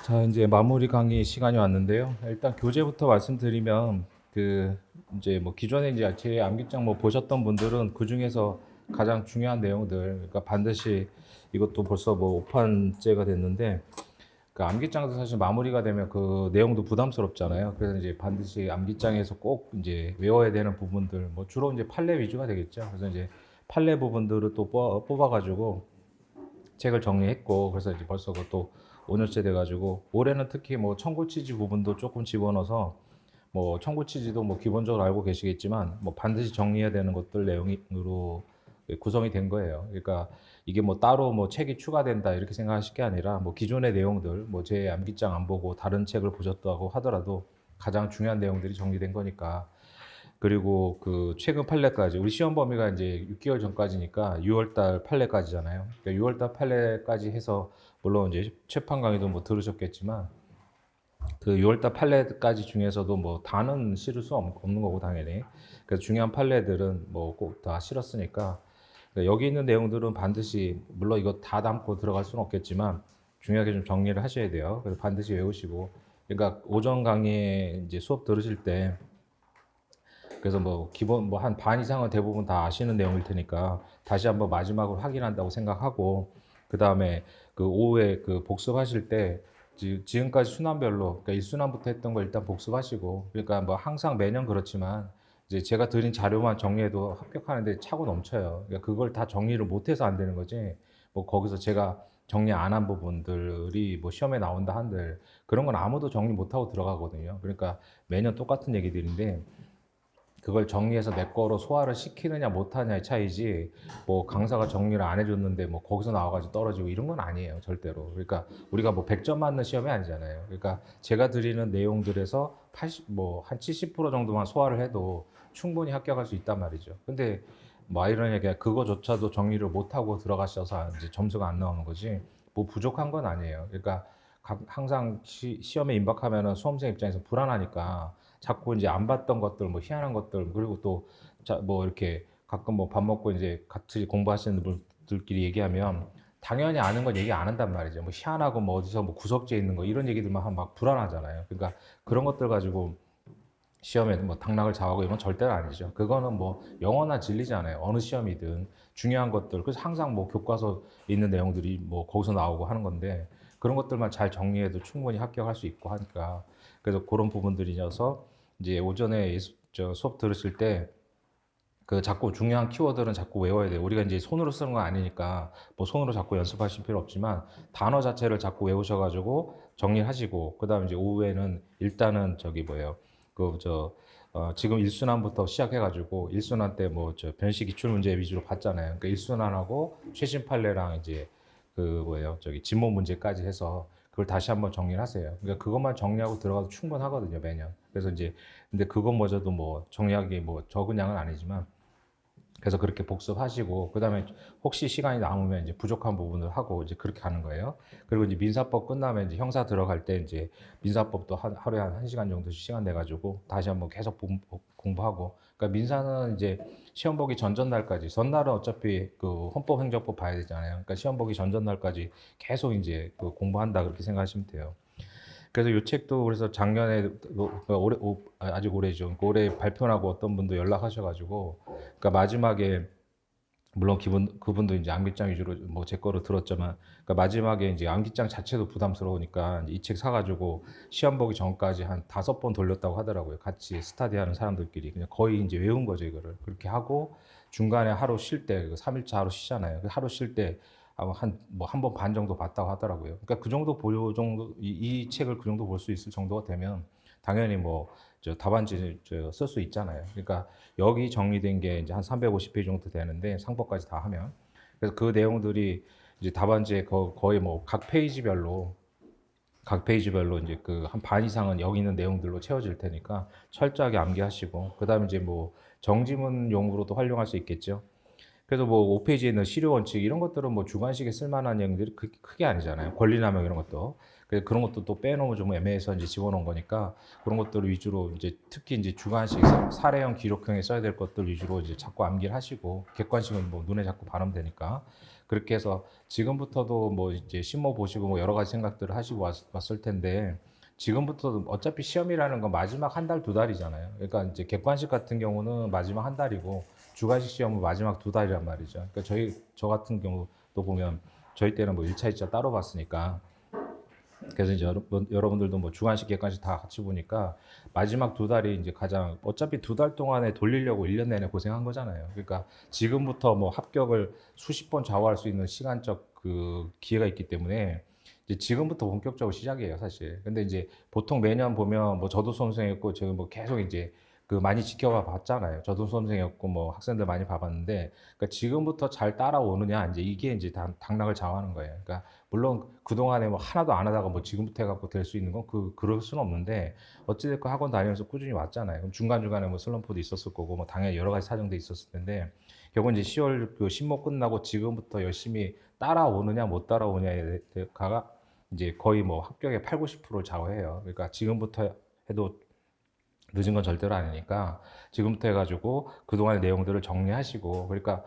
자, 이제 마무리 강의 시간이 왔는데요. 일단 교재부터 말씀드리면 이제 뭐 기존에 이제 제 암기장 뭐 보셨던 분들은 그 중에서 가장 중요한 내용들, 그러니까 반드시 이것도 벌써 뭐 5판째가 됐는데 그 암기장도 사실 마무리가 되면 그 내용도 부담스럽잖아요. 그래서 이제 반드시 암기장에서 꼭 이제 외워야 되는 부분들, 뭐 주로 이제 판례 위주가 되겠죠. 그래서 이제 판례 부분들을 또 뽑아가지고 책을 정리했고, 그래서 이제 벌써 그것도 5년째 돼가지고 올해는 특히 뭐 청구치지 부분도 조금 집어넣어서 뭐 청구치지도 뭐 기본적으로 알고 계시겠지만 뭐 반드시 정리해야 되는 것들 내용으로 구성이 된 거예요. 그러니까 이게 뭐 따로 뭐 책이 추가된다 이렇게 생각하실 게 아니라 뭐 기존의 내용들 뭐 제 암기장 안 보고 다른 책을 보셨다고 하더라도 가장 중요한 내용들이 정리된 거니까. 그리고 그 최근 판례까지 우리 시험 범위가 이제 6개월 전까지니까 6월달 판례까지잖아요. 그러니까 6월달 판례까지 해서 물론 이제 최판 강의도 뭐 들으셨겠지만 그 6월달 판례까지 중에서도 뭐 다는 실을 수 없는 거고 당연히. 그래서 중요한 판례들은 뭐 꼭 다 실었으니까 그러니까 여기 있는 내용들은 반드시 물론 이거 다 담고 들어갈 수는 없겠지만 중요하게 좀 정리를 하셔야 돼요. 그래서 반드시 외우시고 그러니까 오전 강의에 이제 수업 들으실 때 그래서 뭐 기본 뭐 한 반 이상은 대부분 다 아시는 내용일 테니까 다시 한번 마지막으로 확인한다고 생각하고 그 다음에 그 오후에 그 복습하실 때 지금까지 순환별로 그러니까 1순환부터 했던 거 일단 복습하시고 그러니까 뭐 항상 매년 그렇지만 이제 제가 드린 자료만 정리해도 합격하는데 차고 넘쳐요. 그러니까 그걸 다 정리를 못해서 안 되는 거지. 뭐 거기서 제가 정리 안 한 부분들이 뭐 시험에 나온다 한들 그런 건 아무도 정리 못하고 들어가거든요. 그러니까 매년 똑같은 얘기들인데 그걸 정리해서 내 거로 소화를 시키느냐 못하냐의 차이지 뭐 강사가 정리를 안 해줬는데 뭐 거기서 나와가지고 떨어지고 이런 건 아니에요 절대로. 그러니까 우리가 뭐 100점 맞는 시험이 아니잖아요. 그러니까 제가 드리는 내용들에서 80 뭐 한 70% 정도만 소화를 해도 충분히 합격할 수 있단 말이죠. 근데 뭐 이런 얘기가 그거조차도 정리를 못하고 들어가셔서 이제 점수가 안 나오는 거지 뭐 부족한 건 아니에요. 그러니까 항상 시험에 임박하면은 수험생 입장에서 불안하니까 자꾸 이제 안 봤던 것들, 뭐 희한한 것들, 그리고 또 뭐 이렇게 가끔 뭐 밥 먹고 이제 같이 공부하시는 분들끼리 얘기하면 당연히 아는 건 얘기 안 한단 말이죠. 뭐 희한하고 뭐 어디서 뭐 구석지에 있는 거 이런 얘기들만 하면 막 불안하잖아요. 그러니까 그런 것들 가지고 시험에 뭐 당락을 잡고 이건 절대로 아니죠. 그거는 뭐 영어나 진리잖아요. 어느 시험이든 중요한 것들. 그래서 항상 뭐 교과서 있는 내용들이 뭐 거기서 나오고 하는 건데 그런 것들만 잘 정리해도 충분히 합격할 수 있고 하니까 그래서 그런 부분들이어서 이제 오전에 수업 들으실 때 그 자꾸 중요한 키워드는 자꾸 외워야 돼요. 우리가 이제 손으로 쓰는 건 아니니까 뭐 손으로 자꾸 연습하실 필요 없지만 단어 자체를 자꾸 외우셔가지고 정리하시고 그다음에 이제 오후에는 일단은 저기 뭐예요. 지금 1순환부터 시작해가지고 1순환 때 뭐 저 변식 기출 문제 위주로 봤잖아요. 그러니까 1순환하고 최신 판례랑 이제 그 뭐예요. 저기 지문 문제까지 해서 그걸 다시 한번 정리를 하세요. 그러니까 그것만 정리하고 들어가도 충분하거든요, 매년. 그래서 이제 근데 그것마저도 뭐 정리하기 뭐 적은 양은 아니지만 그래서 그렇게 복습하시고 그다음에 혹시 시간이 남으면 이제 부족한 부분을 하고 이제 그렇게 가는 거예요. 그리고 이제 민사법 끝나면 이제 형사 들어갈 때 이제 민사법도 하루에 한 1시간 정도씩 시간 내 가지고 다시 한번 계속 공부하고 그러니까 민사는 이제 시험 보기 전날까지 전날은 어차피 그 헌법 행정법 봐야 되잖아요. 그러니까 시험 보기 전날까지 계속 이제 그 공부한다 그렇게 생각하시면 돼요. 그래서 이 책도 그래서 작년에 아직 올해죠. 그러니까 올해 발표하고 어떤 분도 연락하셔가지고 그러니까 마지막에 물론 그분도 이제 암기장 위주로 뭐 제 거로 들었지만 그러니까 마지막에 이제 암기장 자체도 부담스러우니까 이 책 사가지고 시험 보기 전까지 한 5번 돌렸다고 하더라고요. 같이 스타디하는 사람들끼리 그냥 거의 이제 외운 거죠 이거를. 그렇게 하고 중간에 하루 쉴 때 3일차 하루 쉬잖아요. 하루 쉴 때 한 번 반 정도 봤다고 하더라고요. 그러니까 그 정도 볼 정도 이 책을 그 정도 볼 수 있을 정도가 되면 당연히 뭐 저 답안지 쓸 수 있잖아요. 그러니까 여기 정리된 게 이제 한 350페이지 정도 되는데 상법까지 다 하면 그래서 그 내용들이 이제 답안지에 거의 뭐 각 페이지별로 이제 그 한 반 이상은 여기 있는 내용들로 채워질 테니까 철저하게 암기하시고 그다음에 이제 뭐 정지문용으로도 활용할 수 있겠죠. 그래서 뭐 5페이지에 있는 실효 원칙 이런 것들은 뭐 주관식에 쓸만한 내용들이 크게 아니잖아요. 권리남용 이런 것도. 그래서 그런 것도 또 빼놓으면 좀 애매해서 이제 집어넣은 거니까 그런 것들을 위주로 이제 특히 이제 주관식 사례형 기록형에 써야 될 것들 위주로 이제 자꾸 암기를 하시고 객관식은 뭐 눈에 자꾸 발음되니까 그렇게 해서 지금부터도 뭐 이제 시험 보시고 뭐 여러 가지 생각들을 하시고 왔을 텐데 지금부터도 어차피 시험이라는 건 마지막 한 달, 두 달이잖아요. 그러니까 이제 객관식 같은 경우는 마지막 한 달이고 주관식 시험은 마지막 두 달이란 말이죠. 그러니까 저 같은 경우도 보면 저희 때는 뭐 1차, 2차 따로 봤으니까 그래서 이제 여러분들도 뭐 주관식, 객관식 다 같이 보니까 마지막 두 달이 이제 가장 어차피 두 달 동안에 돌리려고 1년 내내 고생한 거잖아요. 그러니까 지금부터 뭐 합격을 수십 번 좌우할 수 있는 시간적 그 기회가 있기 때문에 이제 지금부터 본격적으로 시작이에요, 사실. 근데 이제 보통 매년 보면 뭐 저도 수험생이었고 제가 뭐 계속 이제 그 많이 지켜봐 봤잖아요. 저도 수험생이었고 뭐 학생들 많이 봐봤는데 그러니까 지금부터 잘 따라오느냐 이제 이게 이제 당락을 좌우하는 거예요. 그러니까 물론 그동안에 뭐 하나도 안 하다가 뭐 지금부터 해갖고 될 수 있는 건 그럴 수는 없는데 어찌됐건 학원 다니면서 꾸준히 왔잖아요. 그럼 중간중간에 뭐 슬럼프도 있었을 거고 뭐 당연히 여러 가지 사정도 있었을 텐데 결국 이제 10월 그 신모 끝나고 지금부터 열심히 따라오느냐 못 따라오냐가 이제 거의 뭐 합격의 8, 90%를 좌우해요. 그러니까 지금부터 해도 늦은 건 절대로 아니니까 지금부터 해가지고 그동안의 내용들을 정리하시고 그러니까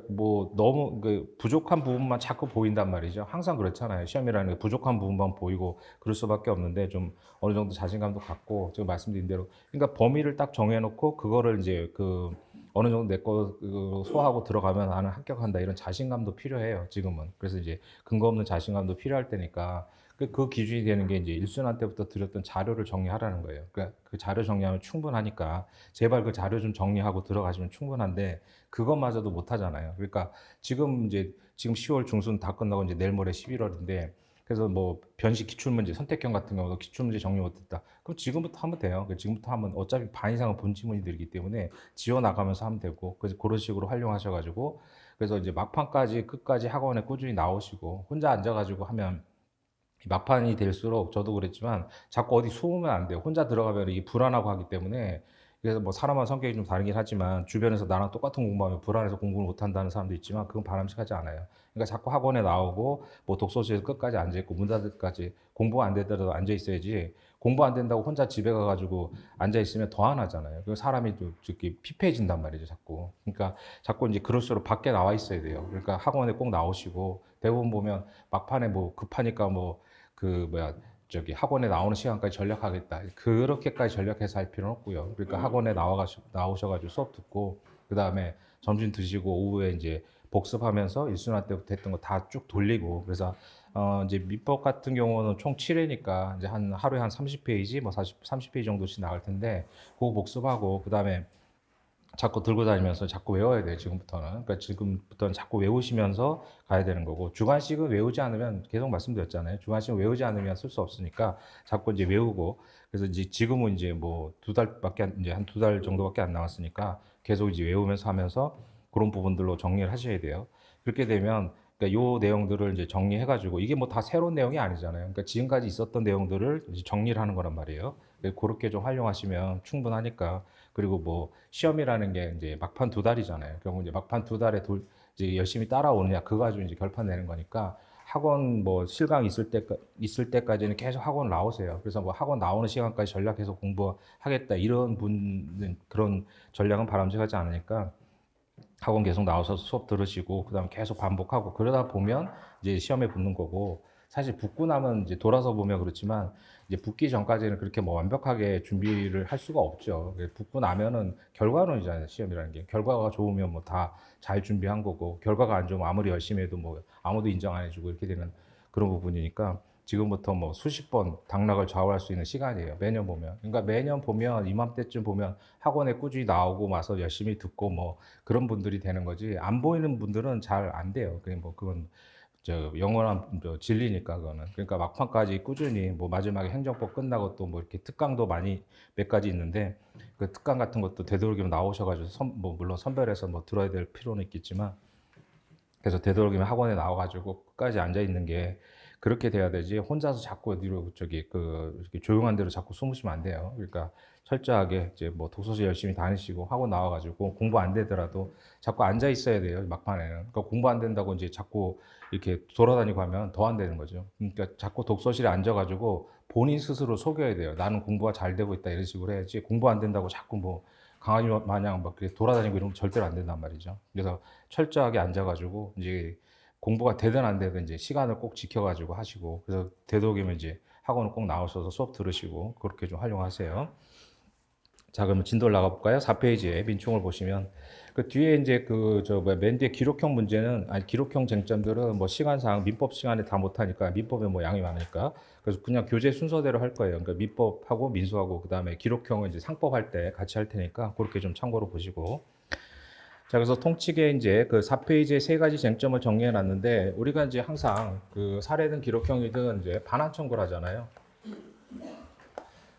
뭐 너무 그 부족한 부분만 자꾸 보인단 말이죠. 항상 그렇잖아요. 시험이라는 게 부족한 부분만 보이고 그럴 수밖에 없는데 좀 어느 정도 자신감도 갖고 지금 말씀드린 대로 그러니까 범위를 딱 정해놓고 그거를 이제 그 어느 정도 내 거 소화하고 들어가면 나는 합격한다 이런 자신감도 필요해요. 지금은 그래서 이제 근거 없는 자신감도 필요할 때니까 그 기준이 되는 게 이제 일순환 때부터 드렸던 자료를 정리하라는 거예요. 그러니까 그 자료 정리하면 충분하니까 제발 그 자료 좀 정리하고 들어가시면 충분한데 그것마저도 못 하잖아요. 그러니까 지금 10월 중순 다 끝나고 이제 내일 모레 11월인데 그래서 뭐 변식 기출문제 선택형 같은 경우도 기출문제 정리 못했다. 그럼 지금부터 하면 돼요. 지금부터 하면 어차피 반 이상은 본 지문이들이기 때문에 지워 나가면서 하면 되고 그래서 그런 식으로 활용하셔가지고 그래서 이제 막판까지 끝까지 학원에 꾸준히 나오시고 혼자 앉아가지고 하면 막판이 될수록 저도 그랬지만 자꾸 어디 숨으면 안 돼요. 혼자 들어가면 이게 불안하고 하기 때문에 그래서 뭐 사람마다 성격이 좀 다르긴 하지만 주변에서 나랑 똑같은 공부하면 불안해서 공부를 못 한다는 사람도 있지만 그건 바람직하지 않아요. 그러니까 자꾸 학원에 나오고 뭐 독서실에서 끝까지 앉아 있고 문 닫을 때까지 공부가 안 되더라도 앉아 있어야지 공부 안 된다고 혼자 집에 가가지고 앉아 있으면 더 안 하잖아요. 그 사람이 또 이렇게 피폐해진단 말이죠, 자꾸. 그러니까 자꾸 이제 그럴수록 밖에 나와 있어야 돼요. 그러니까 학원에 꼭 나오시고 대부분 보면 막판에 뭐 급하니까 뭐 그 뭐야 저기 학원에 나오는 시간까지 전략하겠다. 그렇게까지 전략해서 할 필요는 없고요. 그러니까 학원에 나오셔가지고 수업 듣고 그 다음에 점심 드시고 오후에 이제 복습하면서 일순환 때부터 했던 거 다 쭉 돌리고 그래서 이제 민법 같은 경우는 총 7회니까 이제 한 하루에 한 30페이지 뭐 30페이지 정도씩 나갈 텐데 그거 복습하고 그 다음에 자꾸 들고 다니면서 자꾸 외워야 돼요, 지금부터는. 그러니까 지금부터는 자꾸 외우시면서 가야 되는 거고, 주관식은 외우지 않으면, 계속 말씀드렸잖아요. 주관식은 외우지 않으면 쓸 수 없으니까 자꾸 이제 외우고, 그래서 이제 지금은 이제 뭐 이제 한 두 달 정도밖에 안 남았으니까 계속 이제 외우면서 하면서 그런 부분들로 정리를 하셔야 돼요. 그렇게 되면, 그러니까 요 내용들을 이제 정리해가지고, 이게 뭐 다 새로운 내용이 아니잖아요. 그러니까 지금까지 있었던 내용들을 이제 정리를 하는 거란 말이에요. 그렇게 좀 활용하시면 충분하니까. 그리고 뭐 시험이라는 게 이제 막판 두 달이잖아요. 결국 이제 막판 두 달에 이제 열심히 따라오느냐 그거 가지고 이제 결판 내는 거니까 학원 뭐 실강 있을 때까지는 계속 학원 나오세요. 그래서 뭐 학원 나오는 시간까지 전략해서 공부하겠다 이런 분은 그런 전략은 바람직하지 않으니까 학원 계속 나와서 수업 들으시고 그다음 계속 반복하고 그러다 보면 이제 시험에 붙는 거고 사실 붙고 나면 이제 돌아서 보면 그렇지만 이제 붙기 전까지는 그렇게 뭐 완벽하게 준비를 할 수가 없죠. 붙고 나면은 결과론이잖아요. 시험이라는 게 결과가 좋으면 뭐 다 잘 준비한 거고 결과가 안 좋으면 아무리 열심히 해도 뭐 아무도 인정 안 해주고 이렇게 되는 그런 부분이니까 지금부터 뭐 수십 번 당락을 좌우할 수 있는 시간이에요. 매년 보면. 그러니까 매년 보면 이맘때쯤 보면 학원에 꾸준히 나오고 와서 열심히 듣고 뭐 그런 분들이 되는 거지. 안 보이는 분들은 잘 안 돼요. 그게 뭐 그건 저 영원한 진리니까 그거는. 그러니까 막판까지 꾸준히 뭐 마지막에 행정법 끝나고 또 뭐 이렇게 특강도 많이 몇 가지 있는데 그 특강 같은 것도 되도록이면 나오셔가지고 뭐 물론 선별해서 뭐 들어야 될 필요는 있겠지만 그래서 되도록이면 학원에 나와가지고 끝까지 앉아 있는 게 그렇게 돼야 되지 혼자서 자꾸 어디로 이렇게 조용한 데로 자꾸 숨으시면 안 돼요. 그러니까 철저하게 이제 뭐 독서실 열심히 다니시고 학원 나와가지고 공부 안 되더라도 자꾸 앉아 있어야 돼요. 막판에는. 그러니까 공부 안 된다고 이제 자꾸 이렇게 돌아다니고 하면 더 안 되는 거죠. 그러니까 자꾸 독서실에 앉아가지고 본인 스스로 속여야 돼요. 나는 공부가 잘 되고 있다 이런 식으로 해야지 공부 안 된다고 자꾸 뭐 강아지 마냥 막 돌아다니고 이러면 절대로 안 된단 말이죠. 그래서 철저하게 앉아가지고 이제 공부가 되든 안 되든 이제 시간을 꼭 지켜가지고 하시고, 그래서 되도록이면 이제 학원을 꼭 나오셔서 수업 들으시고 그렇게 좀 활용하세요. 자, 그러면 진도를 나가볼까요? 4페이지에 민총을 보시면 그 뒤에 이제 맨 뒤에 기록형 문제는, 아니 기록형 쟁점들은 뭐 시간상 민법 시간에 다 못하니까, 민법에 뭐 양이 많으니까 그래서 그냥 교재 순서대로 할 거예요. 그러니까 민법하고 민수하고 그 다음에 기록형은 이제 상법 할 때 같이 할 테니까 그렇게 좀 참고로 보시고. 자, 그래서 통칙에 이제 그 4페이지에 세 가지 쟁점을 정리해 놨는데, 우리가 이제 항상 그 사례든 기록형이든 이제 반환 청구를 하잖아요.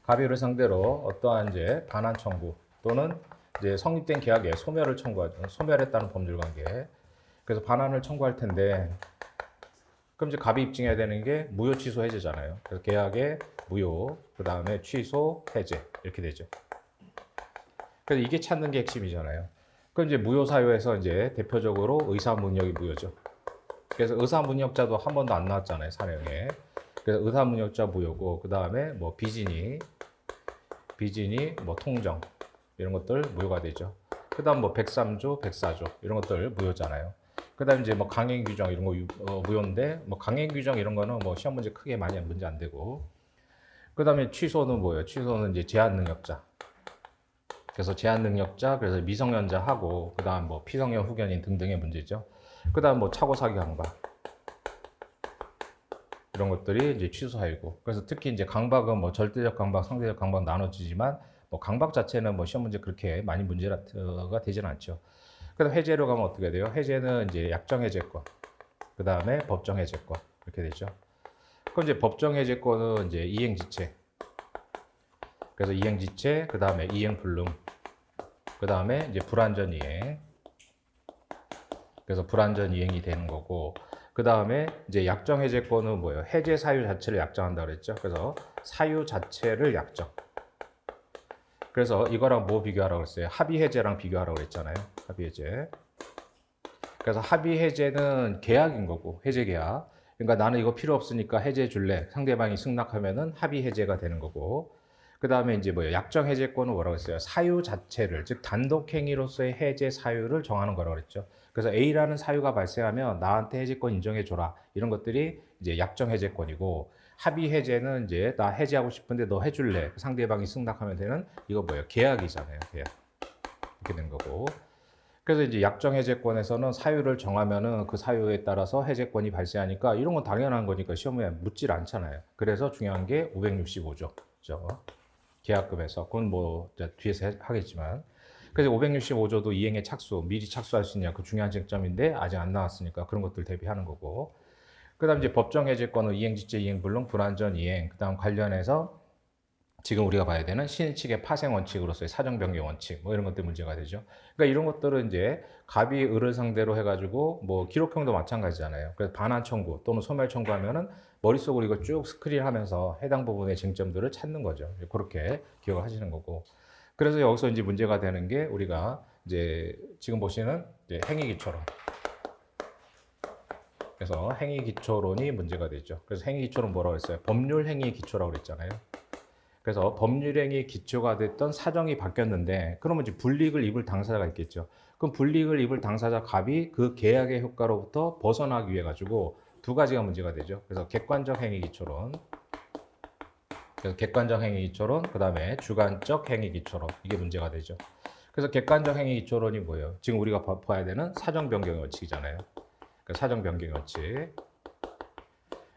갑의를 상대로 어떠한 이제 반환 청구 또는 이제 성립된 계약에 소멸을 청구하죠. 소멸했다는 법률 관계. 그래서 반환을 청구할 텐데, 그럼 이제 갑이 입증해야 되는 게 무효, 취소, 해제잖아요. 그래서 계약의 무효, 그 다음에 취소, 해제 이렇게 되죠. 그래서 이게 찾는 게 핵심이잖아요. 그럼 이제 무효 사유에서 이제 대표적으로 의사문역이 무효죠. 그래서 의사문역자도 한 번도 안 나왔잖아요, 사례에. 그래서 의사문역자 무효고, 그 다음에 뭐 비진이 뭐 통정 이런 것들 무효가 되죠. 그 다음 뭐 103조, 104조 이런 것들 무효잖아요. 그 다음 이제 뭐 강행 규정 이런 거 무효인데, 뭐 강행 규정 이런 거는 뭐 시험 문제 크게 많이 문제 안 되고. 그 다음에 취소는 뭐예요? 취소는 이제 제한 능력자. 그래서 제한 능력자, 그래서 미성년자하고, 그 다음 뭐 피성년 후견인 등등의 문제죠. 그 다음 뭐 차고 사기 강박. 이런 것들이 이제 취소 사유고. 그래서 특히 이제 강박은 뭐 절대적 강박, 상대적 강박 나눠지지만, 뭐 강박 자체는 뭐 시험 문제 그렇게 많이 문제가 되지는 않죠. 그래서 해제로 가면 어떻게 돼요? 해제는 이제 약정 해제권, 그 다음에 법정 해제권 이렇게 되죠. 그럼 이제 법정 해제권은 이제 이행지체. 그래서 이행지체, 그 다음에 이행불능, 그 다음에 이제 불완전 이행. 그래서 불완전 이행이 되는 거고, 그 다음에 이제 약정 해제권은 뭐예요? 해제 사유 자체를 약정한다 그랬죠. 그래서 사유 자체를 약정. 그래서 이거랑 뭐 비교하라고 그랬어요? 합의 해제랑 비교하라고 그랬잖아요. 합의 해제. 그래서 합의 해제는 계약인 거고, 해제 계약. 그러니까 나는 이거 필요 없으니까 해제해 줄래. 상대방이 승낙하면은 합의 해제가 되는 거고. 그 다음에 이제 뭐예요? 약정 해제권은 뭐라고 했어요? 사유 자체를, 즉 단독 행위로서의 해제 사유를 정하는 거라고 그랬죠. 그래서 A라는 사유가 발생하면 나한테 해제권 인정해 줘라. 이런 것들이 이제 약정 해제권이고, 합의 해제는 이제 나 해제하고 싶은데 너 해줄래. 상대방이 승낙하면 되는, 이거 뭐예요? 계약이잖아요. 계약. 이렇게 된 거고. 그래서 이제 약정 해제권에서는 사유를 정하면은 그 사유에 따라서 해제권이 발생하니까, 이런 건 당연한 거니까 시험에 묻질 않잖아요. 그래서 중요한 게 565조. 그죠? 계약금에서. 그건 뭐 뒤에서 하겠지만. 그래서 565조도 이행의 착수, 미리 착수할 수 있냐, 그 중요한 쟁점인데 아직 안 나왔으니까 그런 것들 대비하는 거고. 그 다음 이제 법정 해제권은 이행지체, 이행불능, 불완전 이행, 그 다음 관련해서 지금 우리가 봐야 되는 신의칙의 파생 원칙으로서의 사정 변경 원칙, 뭐 이런 것들 문제가 되죠. 그러니까 이런 것들은 이제 갑이 을을 상대로 해가지고 뭐 기록형도 마찬가지잖아요. 그래서 반환 청구 또는 소멸 청구하면은 머릿속으로 이거 쭉 스크린하면서 해당 부분의 쟁점들을 찾는 거죠. 그렇게 기억을 하시는 거고. 그래서 여기서 이제 문제가 되는 게, 우리가 이제 지금 보시는 이제 행위기초론. 그래서 행위기초론이 문제가 되죠. 그래서 행위기초론 뭐라고 했어요? 법률 행위 기초라고 그랬잖아요. 그래서 법률행위 기초가 됐던 사정이 바뀌었는데, 그러면 이제 불이익을 입을 당사자가 있겠죠. 그럼 불이익을 입을 당사자 갑이 그 계약의 효과로부터 벗어나기 위해 가지고 두 가지가 문제가 되죠. 그래서 객관적 행위 기초론, 그래서 객관적 행위 기초론, 그 다음에 주관적 행위 기초론, 이게 문제가 되죠. 그래서 객관적 행위 기초론이 뭐예요? 지금 우리가 봐야 되는 사정 변경 원칙이잖아요. 그러니까 사정 변경 원칙.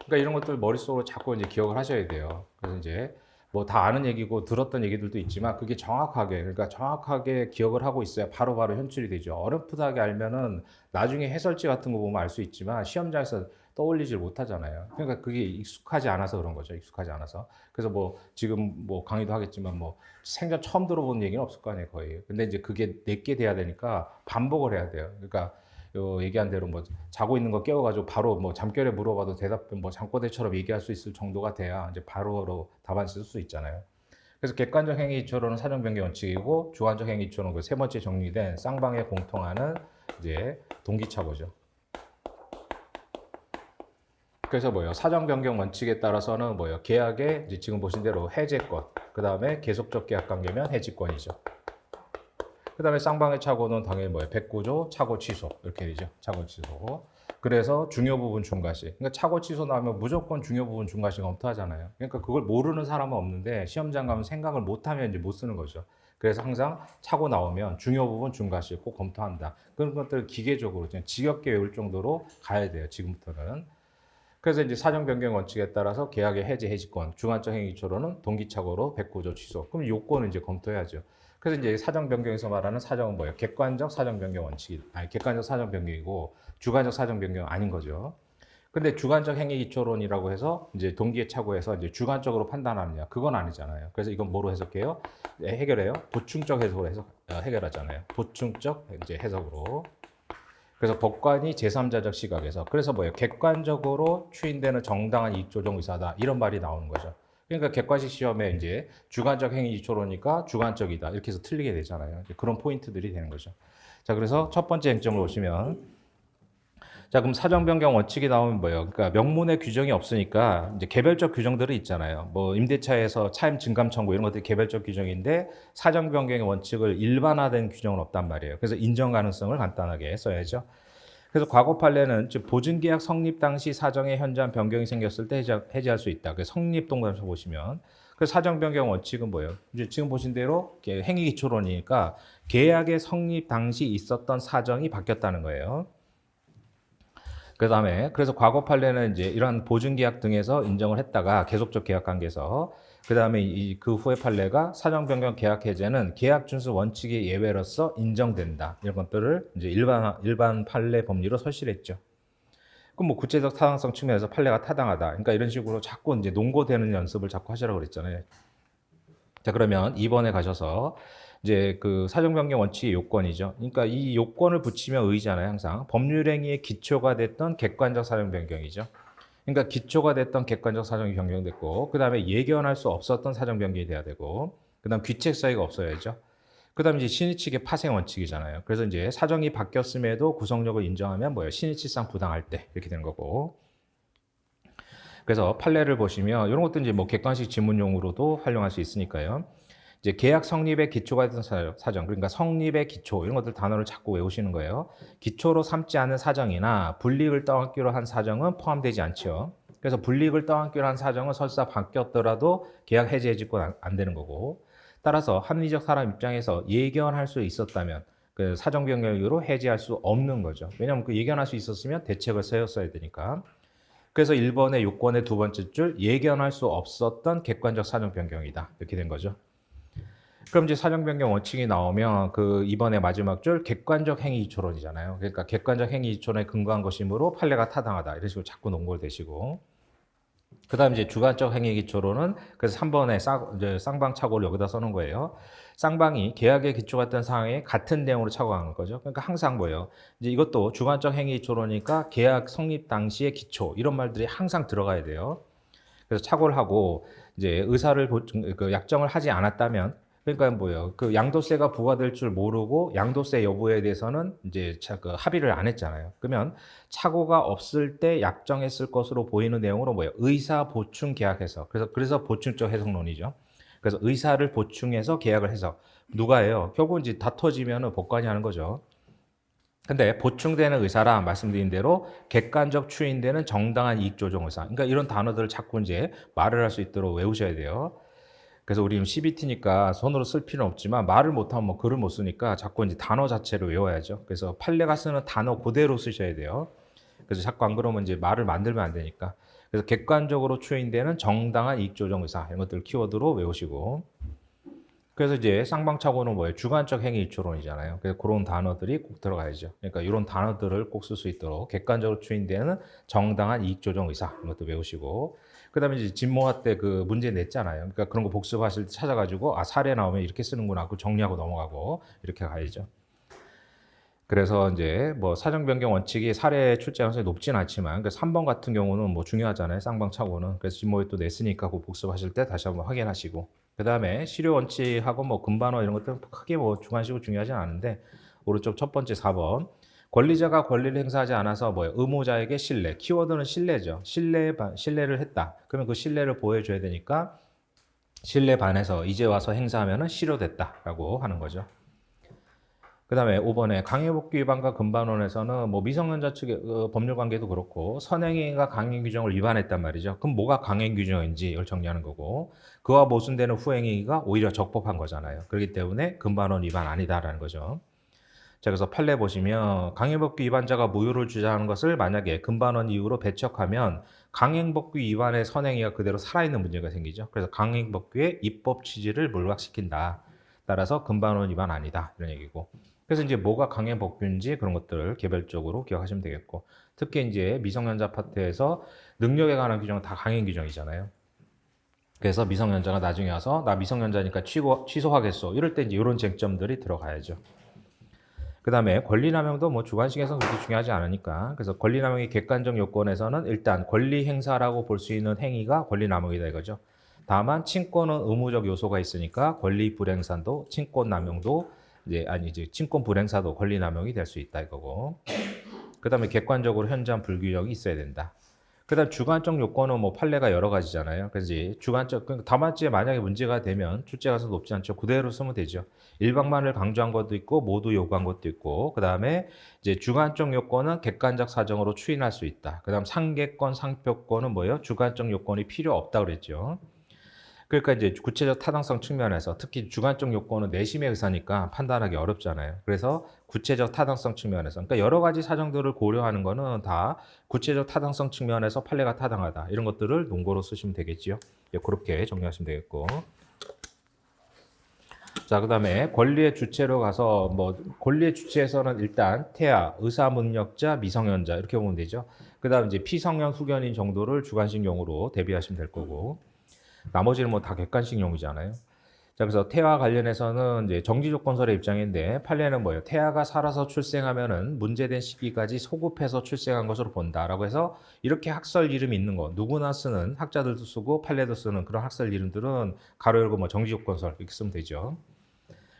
그러니까 이런 것들 머릿속으로 자꾸 이제 기억을 하셔야 돼요. 그래서 이제 뭐 다 아는 얘기고 들었던 얘기들도 있지만, 그게 정확하게, 그러니까 정확하게 기억을 하고 있어야 바로바로 현출이 되죠. 어렴풋하게 알면은 나중에 해설지 같은 거 보면 알 수 있지만 시험장에서 떠올리질 못하잖아요. 그러니까 그게 익숙하지 않아서 그런 거죠. 익숙하지 않아서. 그래서 뭐 지금 뭐 강의도 하겠지만 뭐 생전 처음 들어본 얘기는 없을 거 아니에요, 거의. 근데 이제 그게 내게 돼야 되니까 반복을 해야 돼요. 그러니까 요 얘기한 대로 뭐 자고 있는 거 깨워가지고 바로 뭐 잠결에 물어봐도 대답, 뭐 잠꼬대처럼 얘기할 수 있을 정도가 돼야 이제 바로 답안 쓸 수 있잖아요. 그래서 객관적 행위기초론은 사정 변경 원칙이고, 주관적 행위기초론은 그 세 번째 정리된 쌍방에 공통하는 이제 동기착오죠. 그래서 뭐예요? 사정 변경 원칙에 따라서는 뭐예요? 계약의 이제 지금 보신 대로 해제권, 그 다음에 계속적 계약 관계면 해지권이죠. 그 다음에 쌍방의 착오는 당연히 뭐예요? 109조, 착오 취소. 이렇게 되죠. 착오 취소. 그래서 중요 부분 중과시. 그러니까 착오 취소 나오면 무조건 중요 부분 중과시 검토하잖아요. 그러니까 그걸 모르는 사람은 없는데 시험장 가면 생각을 못하면 이제 못 쓰는 거죠. 그래서 항상 착오 나오면 중요 부분 중과시 꼭 검토한다. 그런 것들을 기계적으로 그냥 지겹게 외울 정도로 가야 돼요. 지금부터는. 그래서 이제 사정 변경 원칙에 따라서 계약의 해지 해지권, 주관적 행위 기초로는 동기착오로 109조 취소. 그럼 요건을 이제 검토해야죠. 그래서 이제 사정 변경에서 말하는 사정은 뭐예요? 객관적 사정 변경 원칙이 아니 객관적 사정 변경이고 주관적 사정 변경 아닌 거죠. 근데 주관적 행위 기초론이라고 해서 이제 동기의 착오에서 이제 주관적으로 판단하느냐 그건 아니잖아요. 그래서 이건 뭐로 해석해요? 네, 해결해요. 보충적 해석으로 해결하잖아요. 보충적 이제 해석으로. 그래서 법관이 제3자적 시각에서 그래서 뭐예요? 객관적으로 추인되는 정당한 이익 조정 의사다 이런 말이 나오는 거죠. 그러니까 객관식 시험에 이제 주관적 행위 기초로니까 주관적이다 이렇게 해서 틀리게 되잖아요. 그런 포인트들이 되는 거죠. 자, 그래서 첫 번째 쟁점을 보시면 자, 그럼 사정 변경 원칙이 나오면 뭐예요? 그러니까 명문의 규정이 없으니까 이제 개별적 규정들이 있잖아요. 뭐 임대차에서 차임 증감 청구 이런 것들이 개별적 규정인데 사정 변경의 원칙을 일반화된 규정은 없단 말이에요. 그래서 인정 가능성을 간단하게 써야죠. 그래서 과거 판례는 즉 보증계약 성립 당시 사정의 현저한 변경이 생겼을 때 해지할 수 있다. 그 성립 동그라미 보시면 그 사정 변경 원칙은 뭐예요? 이제 지금 보신 대로 행위 기초론이니까 계약의 성립 당시 있었던 사정이 바뀌었다는 거예요. 그다음에 그래서 과거 판례는 이제 이러한 보증계약 등에서 인정을 했다가 계속적 계약 관계에서 그다음에 그 후의 판례가 사정 변경 계약 해제는 계약 준수 원칙의 예외로서 인정된다. 이런 것들을 이제 일반 판례 법리로 설실했죠. 그럼 뭐 구체적 타당성 측면에서 판례가 타당하다. 그러니까 이런 식으로 자꾸 이제 논거되는 연습을 자꾸 하시라고 그랬잖아요. 자, 그러면 2번에 가셔서 이제 그 사정 변경 원칙의 요건이죠. 그러니까 이 요건을 붙이면 의잖아요, 항상. 법률 행위의 기초가 됐던 객관적 사정 변경이죠. 그러니까 기초가 됐던 객관적 사정이 변경됐고, 그다음에 예견할 수 없었던 사정 변경이 돼야 되고, 그다음 귀책 사유가 없어야죠. 그다음에 이제 신의 측의 파생 원칙이잖아요. 그래서 이제 사정이 바뀌었음에도 구성력을 인정하면 뭐예요? 신의치상 부당할 때 이렇게 되는 거고. 그래서 판례를 보시면 이런 것도 이제 뭐 객관식 지문용으로도 활용할 수 있으니까요. 이제 계약 성립의 기초가 됐던 사정, 그러니까 성립의 기초 이런 것들 단어를 자꾸 외우시는 거예요. 기초로 삼지 않은 사정이나 불이익을 떠안기로 한 사정은 포함되지 않죠. 그래서 불이익을 떠안기로 한 사정은 설사 바뀌었더라도 계약 해지 해지권 안 되는 거고. 따라서 합리적 사람 입장에서 예견할 수 있었다면 그 사정 변경 이유로 해지할 수 없는 거죠. 왜냐하면 그 예견할 수 있었으면 대책을 세웠어야 되니까. 그래서 1번의 요건의 두 번째 줄 예견할 수 없었던 객관적 사정 변경이다. 이렇게 된 거죠. 그럼 이제 사정 변경 원칙이 나오면 그 2번의 마지막 줄 객관적 행위 기초론이잖아요. 그러니까 객관적 행위 기초론에 근거한 것이므로 판례가 타당하다. 이런 식으로 자꾸 논골 되시고. 그다음 이제 주관적 행위 기초로는 그래서 3번에 쌍방착오를 여기다 써놓은 거예요. 쌍방이 계약의 기초가 된 사항에 같은 내용으로 착오하는 거죠. 그러니까 항상 뭐예요? 이제 이것도 주관적 행위 기초로니까 계약 성립 당시의 기초 이런 말들이 항상 들어가야 돼요. 그래서 착오를 하고 이제 의사를 그 약정을 하지 않았다면 그러니까 뭐예요? 그 양도세가 부과될 줄 모르고 양도세 여부에 대해서는 이제 그 합의를 안 했잖아요. 그러면 착오가 없을 때 약정했을 것으로 보이는 내용으로 뭐예요? 의사 보충 계약해서 그래서 보충적 해석론이죠. 그래서 의사를 보충해서 계약을 해서 누가 해요? 결국 이제 다퉈지면은 법관이 하는 거죠. 근데 보충되는 의사라 말씀드린 대로 객관적 추인되는 정당한 이익 조정 의사. 그러니까 이런 단어들을 자꾸 이제 말을 할 수 있도록 외우셔야 돼요. 그래서 우리 CBT니까 손으로 쓸 필요는 없지만 말을 못하면 뭐 글을 못 쓰니까 자꾸 이제 단어 자체를 외워야죠. 그래서 판례가 쓰는 단어 그대로 쓰셔야 돼요. 그래서 자꾸 안 그러면 이제 말을 만들면 안 되니까. 그래서 객관적으로 추인되는 정당한 이익 조정 의사 이런 것들 키워드로 외우시고. 그래서 이제 쌍방착오는 뭐예요? 주관적 행위 이초론이잖아요. 그래서 그런 단어들이 꼭 들어가야죠. 그러니까 이런 단어들을 꼭 쓸 수 있도록 객관적으로 추인되는 정당한 이익 조정 의사 이런 것도 외우시고. 그다음에 이제 진모화 때 그 문제 냈잖아요. 그러니까 그런 거 복습하실 때 찾아가지고 아 사례 나오면 이렇게 쓰는구나. 그 정리하고 넘어가고 이렇게 가야죠. 그래서 이제 뭐 사정 변경 원칙이 사례 출제 가능성이 높진 않지만 그 3번 같은 경우는 뭐 중요하잖아요. 쌍방착오는. 그래서 진모에 또 냈으니까 그 복습하실 때 다시 한번 확인하시고. 그다음에 실효 원칙하고 뭐 금반어 이런 것들은 크게 뭐 중간식으로 중요하진 않은데 오른쪽 첫 번째 4번 권리자가 권리를 행사하지 않아서 뭐예요? 의무자에게 신뢰. 키워드는 신뢰죠. 신뢰를 했다. 그러면 그 신뢰를 보여줘야 되니까 신뢰 반해서 이제 와서 행사하면은 실효됐다라고 하는 거죠. 그다음에 5번에 강행복귀 위반과 금반원에서는 뭐 미성년자 측의 법률 관계도 그렇고 선행위가 강행 규정을 위반했단 말이죠. 그럼 뭐가 강행 규정인지 이걸 정리하는 거고 그와 모순되는 후행위가 오히려 적법한 거잖아요. 그렇기 때문에 금반원 위반 아니다라는 거죠. 자, 그래서 판례 보시면 강행복귀 위반자가 무효를 주장하는 것을 만약에 금반원 이유로 배척하면 강행복귀 위반의 선행위가 그대로 살아있는 문제가 생기죠. 그래서 강행복귀의 입법 취지를 몰락시킨다. 따라서 금반원 위반 아니다. 이런 얘기고. 그래서 이제 뭐가 강행복귀인지 그런 것들을 개별적으로 기억하시면 되겠고. 특히 이제 미성년자 파트에서 능력에 관한 규정은 다 강행 규정이잖아요. 그래서 미성년자가 나중에 와서 나 미성년자니까 취소하겠어. 이럴 때 이제 이런 쟁점들이 들어가야죠. 그 다음에 권리남용도 뭐 주관식에서는 그렇게 중요하지 않으니까. 그래서 권리남용의 객관적 요건에서는 일단 권리 행사라고 볼 수 있는 행위가 권리남용이다 이거죠. 다만 친권은 의무적 요소가 있으니까 권리 불행사도 친권 남용도 이제 친권 불행사도 권리 남용이 될 수 있다 이거고. 그다음에 객관적으로 현저한 불균형이 있어야 된다. 그다음 주관적 요건은 뭐 판례가 여러 가지잖아요. 그래서 이제 주관적 다만죄 만약에 문제가 되면 출제 가서 높지 않죠. 그대로 쓰면 되죠. 일방만을 강조한 것도 있고 모두 요구한 것도 있고 그다음에 이제 주관적 요건은 객관적 사정으로 추인할 수 있다. 그다음 상계권, 상표권은 뭐예요? 주관적 요건이 필요 없다 그랬죠. 그러니까 이제 구체적 타당성 측면에서 특히 주관적 요건은 내심의 의사니까 판단하기 어렵잖아요. 그래서 구체적 타당성 측면에서 그러니까 여러 가지 사정들을 고려하는 거는 다 구체적 타당성 측면에서 판례가 타당하다. 이런 것들을 논거로 쓰시면 되겠지요. 그렇게 정리하시면 되겠고. 자, 그다음에 권리의 주체로 가서 뭐 권리의 주체에서는 일단 태아, 의사문역자, 미성년자 이렇게 보면 되죠. 그다음 이제 피성년 후견인 정도를 주관식 용어로 대비하시면 될 거고. 나머지는 뭐 다 객관식 용이잖아요. 자, 그래서 태아 관련해서는 이제 정지조건설의 입장인데 판례는 뭐예요? 태아가 살아서 출생하면은 문제된 시기까지 소급해서 출생한 것으로 본다라고 해서 이렇게 학설 이름이 있는 거 누구나 쓰는 학자들도 쓰고 판례도 쓰는 그런 학설 이름들은 가로 열고 뭐 정지조건설 이렇게 쓰면 되죠.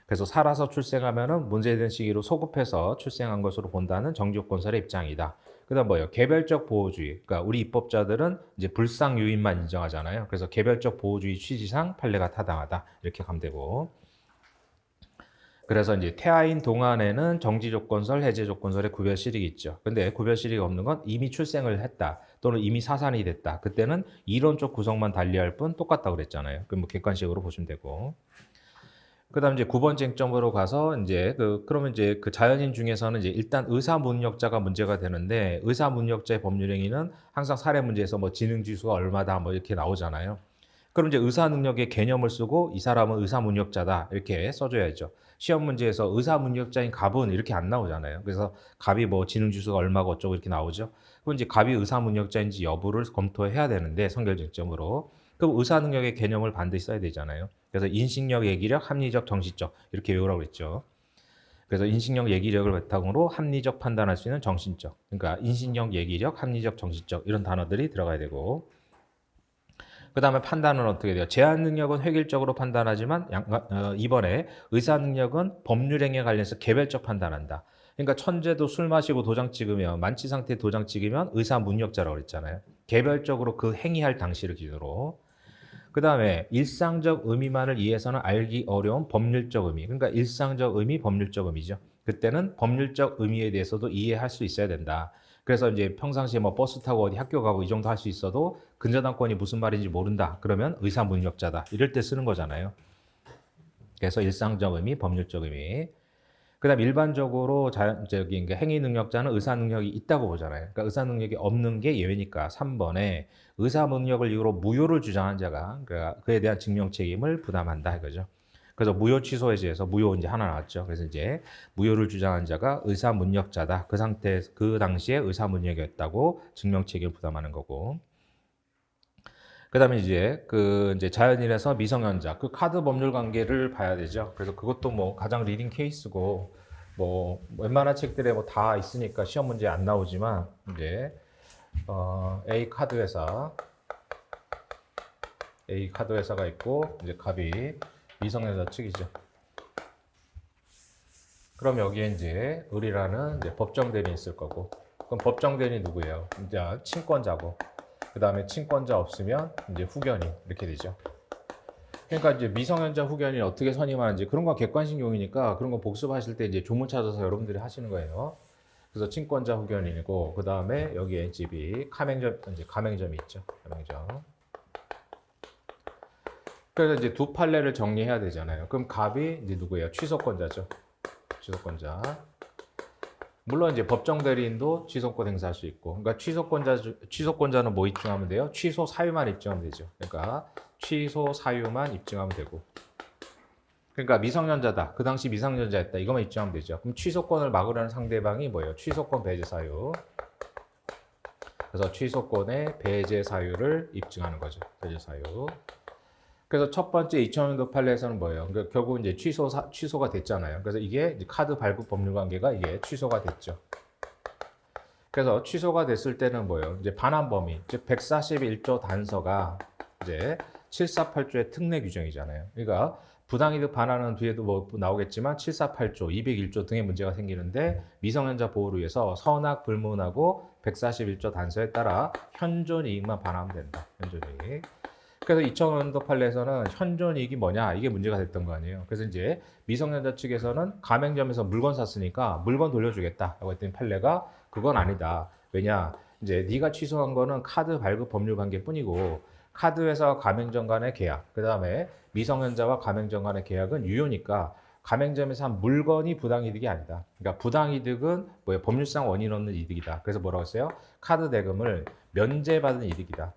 그래서 살아서 출생하면은 문제된 시기로 소급해서 출생한 것으로 본다는 정지조건설의 입장이다. 그다음 뭐예요? 개별적 보호주의. 그러니까 우리 입법자들은 이제 불상 유인만 인정하잖아요. 그래서 개별적 보호주의 취지상 판례가 타당하다. 이렇게 가면 되고. 그래서 이제 태아인 동안에는 정지조건설, 해제조건설의 구별실익이 있죠. 근데 구별실익이 없는 건 이미 출생을 했다. 또는 이미 사산이 됐다. 그때는 이론적 구성만 달리할 뿐 똑같다고 그랬잖아요. 그럼 뭐 객관식으로 보시면 되고. 그다음 이제 9번 쟁점으로 가서 이제 그러면 이제 그 자연인 중에서는 이제 일단 의사문역자가 문제가 되는데 의사문역자의 법률 행위는 항상 사례 문제에서 뭐 지능 지수가 얼마다 뭐 이렇게 나오잖아요. 그럼 이제 의사 능력의 개념을 쓰고 이 사람은 의사문역자다 이렇게 써줘야죠. 시험 문제에서 의사문역자인 갑은 이렇게 안 나오잖아요. 그래서 갑이 뭐 지능 지수가 얼마고 어쩌고 이렇게 나오죠. 그럼 이제 갑이 의사문역자인지 여부를 검토해야 되는데 선결 쟁점으로 그럼 의사 능력의 개념을 반드시 써야 되잖아요. 그래서 인식력, 예기력, 합리적, 정신적 이렇게 외우라고 그랬죠. 그래서 인식력, 예기력을 바탕으로 합리적 판단할 수 있는 정신적. 그러니까 인식력, 예기력, 합리적, 정신적 이런 단어들이 들어가야 되고 그 다음에 판단은 어떻게 돼요? 제한 능력은 획일적으로 판단하지만 이번에 의사 능력은 법률행위에 관련해서 개별적 판단한다. 그러니까 천재도 술 마시고 도장 찍으면 만취 상태 도장 찍으면 의사 문역자라고 그랬잖아요. 개별적으로 그 행위할 당시를 기준으로. 그 다음에 일상적 의미만을 이해해서는 알기 어려운 법률적 의미. 그러니까 일상적 의미, 법률적 의미죠. 그때는 법률적 의미에 대해서도 이해할 수 있어야 된다. 그래서 이제 평상시에 뭐 버스 타고 어디 학교 가고 이 정도 할 수 있어도 근저당권이 무슨 말인지 모른다. 그러면 의사문역자다. 이럴 때 쓰는 거잖아요. 그래서 일상적 의미, 법률적 의미. 그다음 일반적으로 그러니까 행위 능력자는 의사 능력이 있다고 보잖아요. 그러니까 의사 능력이 없는 게 예외니까 3번에 의사 능력을 이유로 무효를 주장한 자가 그러니까 그에 대한 증명 책임을 부담한다 이거죠. 그래서 무효 취소 해제에서 무효 이제 하나 나왔죠. 그래서 이제 무효를 주장한 자가 의사 문역자다. 그 상태 그 당시에 의사 문역이었다고 증명 책임을 부담하는 거고. 그다음에 이제 자연인에서 미성년자 그 카드 법률 관계를 봐야 되죠. 그래서 그것도 뭐 가장 리딩 케이스고 뭐 웬만한 책들에 뭐 다 있으니까 시험 문제 안 나오지만 이제 A 카드 회사가 있고 이제 갑이 미성년자 측이죠. 그럼 여기에 이제 을이라는 이제 법정 대리인 있을 거고 그럼 법정 대리인 누구예요? 이제 친권자고 그 다음에 친권자 없으면 이제 후견인 이렇게 되죠. 그러니까 이제 미성년자 후견인 어떻게 선임하는지 그런 건 객관식용이니까 그런 거 복습하실 때 이제 조문 찾아서 여러분들이 하시는 거예요. 그래서 친권자 후견인이고 그 다음에 여기에 집이 가맹점 이제 가맹점이 있죠. 가맹점. 그래서 이제 두 판례를 정리해야 되잖아요. 그럼 갑이 이제 누구예요? 취소권자죠. 취소권자. 물론 이제 법정 대리인도 취소권 행사할 수 있고, 그러니까 취소권자는 뭐 입증하면 돼요? 취소 사유만 입증하면 되죠. 그러니까 취소 사유만 입증하면 되고, 그러니까 미성년자다. 그 당시 미성년자였다. 이것만 입증하면 되죠. 그럼 취소권을 막으려는 상대방이 뭐예요? 취소권 배제 사유. 그래서 취소권의 배제 사유를 입증하는 거죠. 배제 사유. 그래서 첫 번째 2000년도 판례에서는 뭐예요? 그러니까 결국 이제 취소가 됐잖아요. 그래서 이게 이제 카드 발급 법률 관계가 이게 취소가 됐죠. 그래서 취소가 됐을 때는 뭐예요? 이제 반환 범위, 즉 141조 단서가 이제 748조의 특례 규정이잖아요. 그러니까 부당이득 반환은 뒤에도 뭐 나오겠지만 748조, 201조 등의 문제가 생기는데 미성년자 보호를 위해서 선악 불문하고 141조 단서에 따라 현존 이익만 반환하면 된다. 현존 이익. 그래서 2000년도 판례에서는 현존 이익이 뭐냐 이게 문제가 됐던 거 아니에요. 그래서 이제 미성년자 측에서는 가맹점에서 물건 샀으니까 물건 돌려주겠다라고 했더니 판례가 그건 아니다. 왜냐 이제 네가 취소한 거는 카드 발급 법률 관계뿐이고 카드 회사와 가맹점 간의 계약, 그 다음에 미성년자와 가맹점 간의 계약은 유효니까 가맹점에서 한 물건이 부당이득이 아니다. 그러니까 부당이득은 뭐예요? 법률상 원인 없는 이득이다. 그래서 뭐라고 했어요? 카드 대금을 면제받은 이득이다.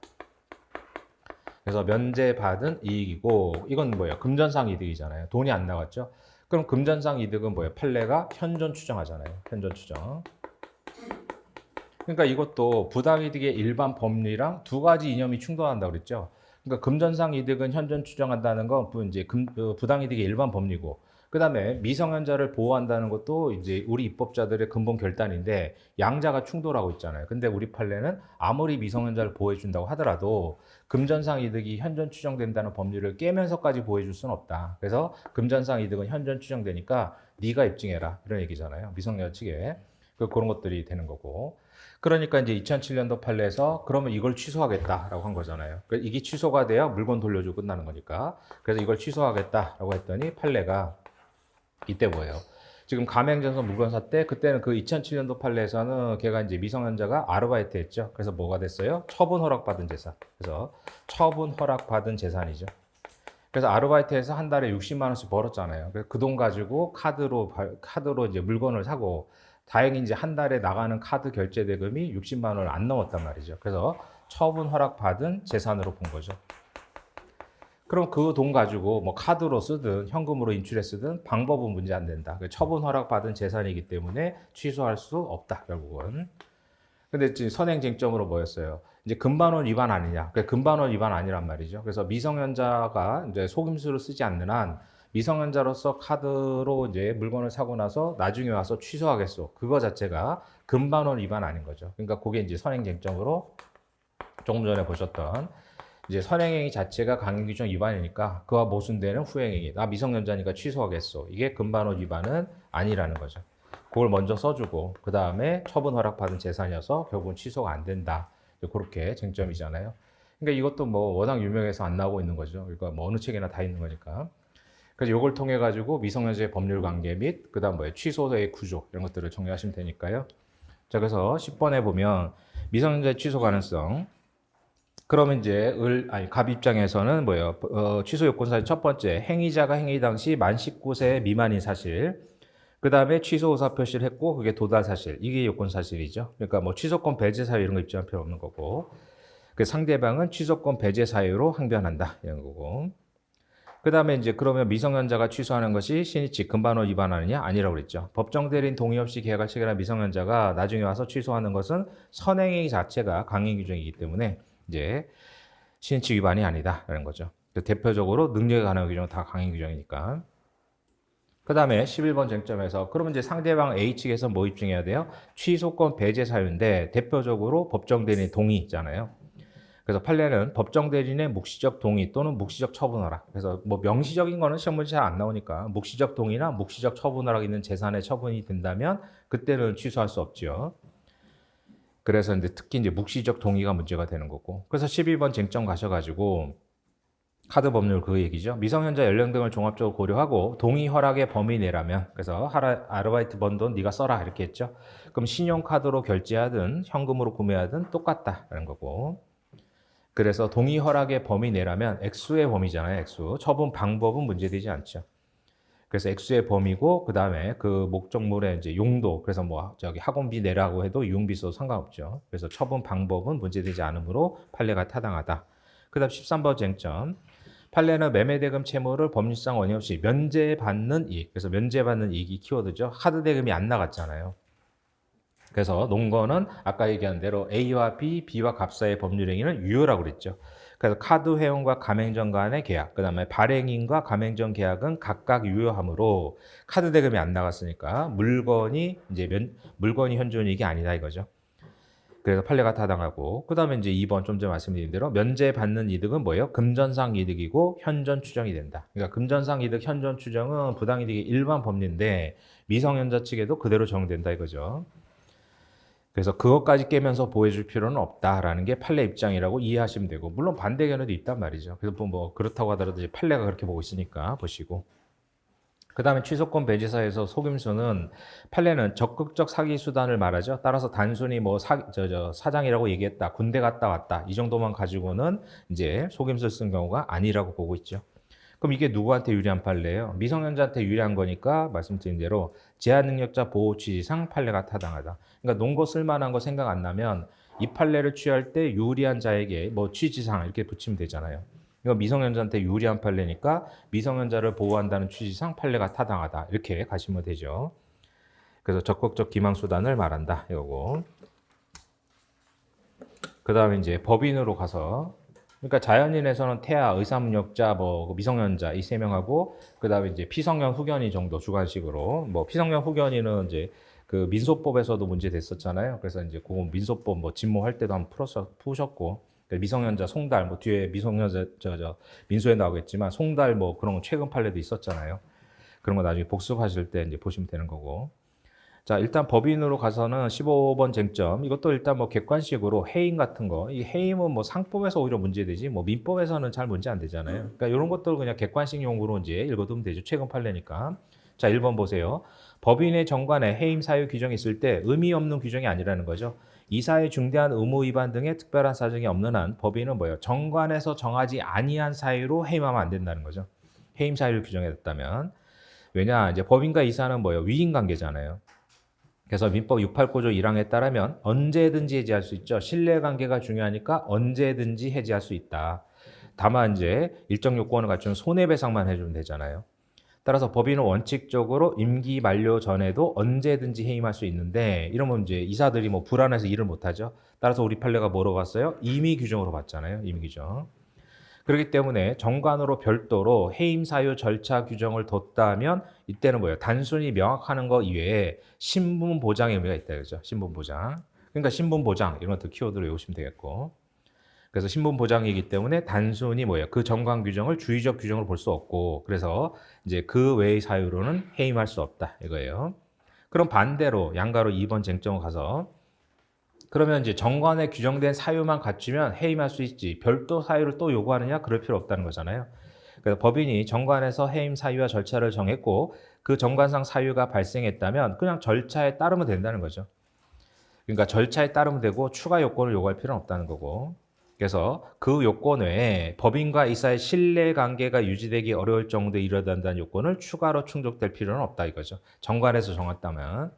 그래서 면제받은 이익이고 이건 뭐예요? 금전상 이득이잖아요. 돈이 안 나갔죠? 그럼 금전상 이득은 뭐예요? 판례가 현존 추정하잖아요. 현존 추정. 그러니까 이것도 부당이득의 일반 법리랑 두 가지 이념이 충돌한다고 그랬죠. 그러니까 금전상 이득은 현존 추정한다는 건 이제 부당이득의 일반 법리고, 그 다음에 미성년자를 보호한다는 것도 이제 우리 입법자들의 근본 결단인데 양자가 충돌하고 있잖아요. 근데 우리 판례는 아무리 미성년자를 보호해준다고 하더라도 금전상 이득이 현존 추정된다는 법률을 깨면서까지 보호해줄 수는 없다. 그래서 금전상 이득은 현존 추정되니까 네가 입증해라 이런 얘기잖아요. 미성년자 측에 그런 것들이 되는 거고. 그러니까 이제 2007년도 판례에서 그러면 이걸 취소하겠다라고 한 거잖아요. 그러니까 이게 취소가 돼야 물건 돌려주고 끝나는 거니까. 그래서 이걸 취소하겠다라고 했더니 판례가 이때 뭐예요? 지금 가맹점에서 물건 샀대. 그때는 그 2007년도 판례에서는 걔가 이제 미성년자가 아르바이트 했죠. 그래서 뭐가 됐어요? 처분 허락받은 재산. 그래서 처분 허락받은 재산이죠. 그래서 아르바이트에서 한 달에 60만 원씩 벌었잖아요. 그래서 그 돈 가지고 카드로 이제 물건을 사고, 다행히 이제 한 달에 나가는 카드 결제 대금이 60만 원을 안 넘었단 말이죠. 그래서 처분 허락받은 재산으로 본 거죠. 그럼 그 돈 가지고 뭐 카드로 쓰든 현금으로 인출해 쓰든 방법은 문제 안 된다. 처분 허락받은 재산이기 때문에 취소할 수 없다, 결국은. 근데 지금 선행 쟁점으로 뭐였어요? 이제 금반원 위반 아니냐? 금반원 위반 아니란 말이죠. 그래서 미성년자가 이제 속임수를 쓰지 않는 한 미성년자로서 카드로 이제 물건을 사고 나서 나중에 와서 취소하겠소. 그거 자체가 금반원 위반 아닌 거죠. 그러니까 그게 이제 선행 쟁점으로 조금 전에 보셨던 이제 선행행위 자체가 강행규정 위반이니까 그와 모순되는 후행행위. 나 미성년자니까 취소하겠소. 이게 금반원 위반은 아니라는 거죠. 그걸 먼저 써주고 그 다음에 처분 허락받은 재산이어서 결국은 취소가 안 된다. 그렇게 쟁점이잖아요. 그러니까 이것도 뭐 워낙 유명해서 안 나오고 있는 거죠. 그러니까 뭐 어느 책에나 다 있는 거니까. 그래서 이걸 통해 가지고 미성년자의 법률 관계 및 그다음 뭐예요? 취소의 구조 이런 것들을 정리하시면 되니까요. 자, 그래서 10번에 보면 미성년자의 취소 가능성. 그러면 이제 갑 입장에서는 뭐예요? 취소 요건 사실 첫 번째, 행위자가 행위 당시 만 19세 미만인 사실. 그 다음에 취소 의사 표시를 했고 그게 도달 사실. 이게 요건 사실이죠. 그러니까 뭐 취소권 배제 사유 이런 거 입증할 필요 없는 거고. 그 상대방은 취소권 배제 사유로 항변한다 이런 거고. 그 다음에 이제 그러면 미성년자가 취소하는 것이 신의칙 금반원 위반하느냐? 아니라고 그랬죠. 법정 대리인 동의 없이 계약을 체결한 미성년자가 나중에 와서 취소하는 것은 선행행위 자체가 강행 규정이기 때문에 이제 신의칙 위반이 아니다라는 거죠. 대표적으로 능력에 관한 규정은 다 강행 규정이니까. 그 다음에 11번 쟁점에서 그러면 이제 상대방 A 측에서 뭐 입증해야 돼요? 취소권 배제 사유인데 대표적으로 법정 대리인 동의 있잖아요. 그래서 판례는 법정 대리인의 묵시적 동의 또는 묵시적 처분 허락. 그래서 뭐 명시적인 거는 시험 문제 잘 안 나오니까 묵시적 동의나 묵시적 처분 허락 있는 재산의 처분이 된다면 그때는 취소할 수 없죠. 그래서 이제 특히 이제 묵시적 동의가 문제가 되는 거고. 그래서 12번 쟁점 가셔가지고 카드 법률 그 얘기죠. 미성년자 연령 등을 종합적으로 고려하고 동의 허락의 범위 내라면, 그래서 아르바이트 번 돈 네가 써라 이렇게 했죠. 그럼 신용카드로 결제하든 현금으로 구매하든 똑같다라는 거고. 그래서 동의 허락의 범위 내라면 액수의 범위잖아요. 액수. 처분 방법은 문제되지 않죠. 그래서 액수의 범위고 그 다음에 그 목적물의 이제 용도. 그래서 뭐 저기 학원비 내라고 해도 유흥비 써도 상관없죠. 그래서 처분 방법은 문제되지 않으므로 판례가 타당하다. 그다음 13번 쟁점. 판례는 매매대금 채무를 법률상 원의 없이 면제받는 이익. 그래서 면제받는 이익이 키워드죠. 하드 대금이 안 나갔잖아요. 그래서 논거는 아까 얘기한 대로 A와 B, B와 갑사의 법률행위는 유효라고 그랬죠. 그래서 카드 회원과 가맹점 간의 계약, 그 다음에 발행인과 가맹점 계약은 각각 유효하므로 카드 대금이 안 나갔으니까 물건이 현존이익이 아니다 이거죠. 그래서 판례가 타당하고, 그 다음에 이제 2번 좀 전에 말씀드린 대로 면제받는 이득은 뭐예요? 금전상 이득이고 현존 추정이 된다. 그러니까 금전상 이득, 현존 추정은 부당이득의 일반 법리인데 미성년자 측에도 그대로 적용된다 이거죠. 그래서 그것까지 깨면서 보여줄 필요는 없다라는 게 판례 입장이라고 이해하시면 되고, 물론 반대 견해도 있단 말이죠. 그래서 뭐 그렇다고 하더라도 이제 판례가 그렇게 보고 있으니까 보시고. 그 다음에 취소권 배제사에서 속임수는 판례는 적극적 사기 수단을 말하죠. 따라서 단순히 뭐 사장이라고 얘기했다, 군대 갔다 왔다 이 정도만 가지고는 이제 속임수를 쓴 경우가 아니라고 보고 있죠. 그럼 이게 누구한테 유리한 판례예요? 미성년자한테 유리한 거니까 말씀드린 대로 제한능력자 보호 취지상 판례가 타당하다. 그러니까 논거 쓸만한 거 생각 안 나면 이 판례를 취할 때 유리한 자에게 뭐 취지상 이렇게 붙이면 되잖아요. 이거 미성년자한테 유리한 판례니까 미성년자를 보호한다는 취지상 판례가 타당하다. 이렇게 가시면 되죠. 그래서 적극적 기망수단을 말한다. 이거고. 그 다음에 이제 법인으로 가서, 그러니까 자연인에서는 태아, 의사무역자, 뭐 미성년자 이 세 명하고, 그 다음에 이제 피성년 후견인 정도 주관식으로, 뭐 피성년 후견인은 이제 그 민소법에서도 문제 됐었잖아요. 그래서 이제 그 민소법 뭐 집모할 때도 한번 푸셨고, 미성년자 송달, 뭐 뒤에 미성년자 민소에 나오겠지만 송달 뭐 그런 최근 판례도 있었잖아요. 그런 거 나중에 복습하실 때 이제 보시면 되는 거고. 자, 일단 법인으로 가서는 15번 쟁점. 이것도 일단 뭐 객관식으로 해임 같은 거. 이 해임은 뭐 상법에서 오히려 문제되지, 뭐 민법에서는 잘 문제 안 되잖아요. 그러니까 이런 것들 그냥 객관식 용어로 이제 읽어두면 되죠. 최근 판례니까. 자, 1번 보세요. 법인의 정관에 해임 사유 규정이 있을 때 의미 없는 규정이 아니라는 거죠. 이사의 중대한 의무 위반 등의 특별한 사정이 없는 한 법인은 뭐예요? 정관에서 정하지 아니한 사유로 해임하면 안 된다는 거죠. 해임 사유를 규정했다면. 왜냐? 이제 법인과 이사는 뭐예요? 위인 관계잖아요. 그래서 민법 689조 1항에 따르면 언제든지 해지할 수 있죠. 신뢰관계가 중요하니까 언제든지 해지할 수 있다. 다만 이제 일정 요건을 갖추면 손해배상만 해주면 되잖아요. 따라서 법인은 원칙적으로 임기 만료 전에도 언제든지 해임할 수 있는데, 이러면 이제 이사들이 뭐 불안해서 일을 못하죠. 따라서 우리 판례가 뭐로 갔어요? 임의 규정으로 봤잖아요. 임의 규정. 그렇기 때문에 정관으로 별도로 해임 사유 절차 규정을 뒀다면 이때는 뭐예요? 단순히 명확하는 거 이외에 신분 보장의 의미가 있다 그죠? 신분 보장. 그러니까 신분 보장 이런 것도 키워드로 외우시면 되겠고. 그래서 신분 보장이기 때문에 단순히 뭐예요? 그 정관 규정을 주의적 규정으로 볼 수 없고, 그래서 이제 그 외의 사유로는 해임할 수 없다 이거예요. 그럼 반대로 양가로 2번 쟁점을 가서, 그러면 이제 정관에 규정된 사유만 갖추면 해임할 수 있지 별도 사유를 또 요구하느냐? 그럴 필요 없다는 거잖아요. 그래서 법인이 정관에서 해임 사유와 절차를 정했고 그 정관상 사유가 발생했다면 그냥 절차에 따르면 된다는 거죠. 그러니까 절차에 따르면 되고 추가 요건을 요구할 필요는 없다는 거고. 그래서 그 요건 외에 법인과 이사의 신뢰관계가 유지되기 어려울 정도에 이르다는 요건을 추가로 충족될 필요는 없다 이거죠. 정관에서 정했다면.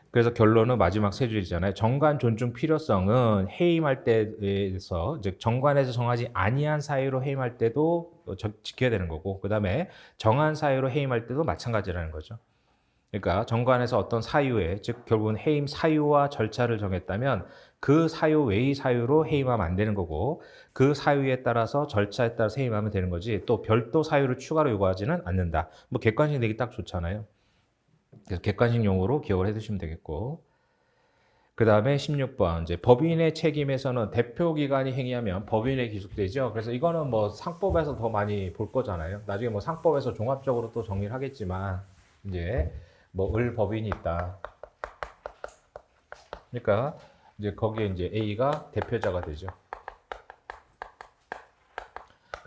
그래서 결론은 마지막 세 줄이잖아요. 정관 존중 필요성은 해임할 때에서, 즉 정관에서 정하지 아니한 사유로 해임할 때도 지켜야 되는 거고, 그 다음에 정한 사유로 해임할 때도 마찬가지라는 거죠. 그러니까 정관에서 어떤 사유에, 즉 결국은 해임 사유와 절차를 정했다면 그 사유 외의 사유로 해임하면 안 되는 거고, 그 사유에 따라서 절차에 따라서 해임하면 되는 거지 또 별도 사유를 추가로 요구하지는 않는다. 뭐 객관식 내기 딱 좋잖아요. 그래서 객관식 용어로 기억을 해두시면 되겠고. 그 다음에 16번 이제 법인의 책임에서는 대표 기관이 행위하면 법인에 기속되죠. 그래서 이거는 뭐 상법에서 더 많이 볼 거잖아요. 나중에 뭐 상법에서 종합적으로 또 정리를 하겠지만, 이제 뭐 법인이 있다. 그러니까 이제 거기에 이제 A가 대표자가 되죠.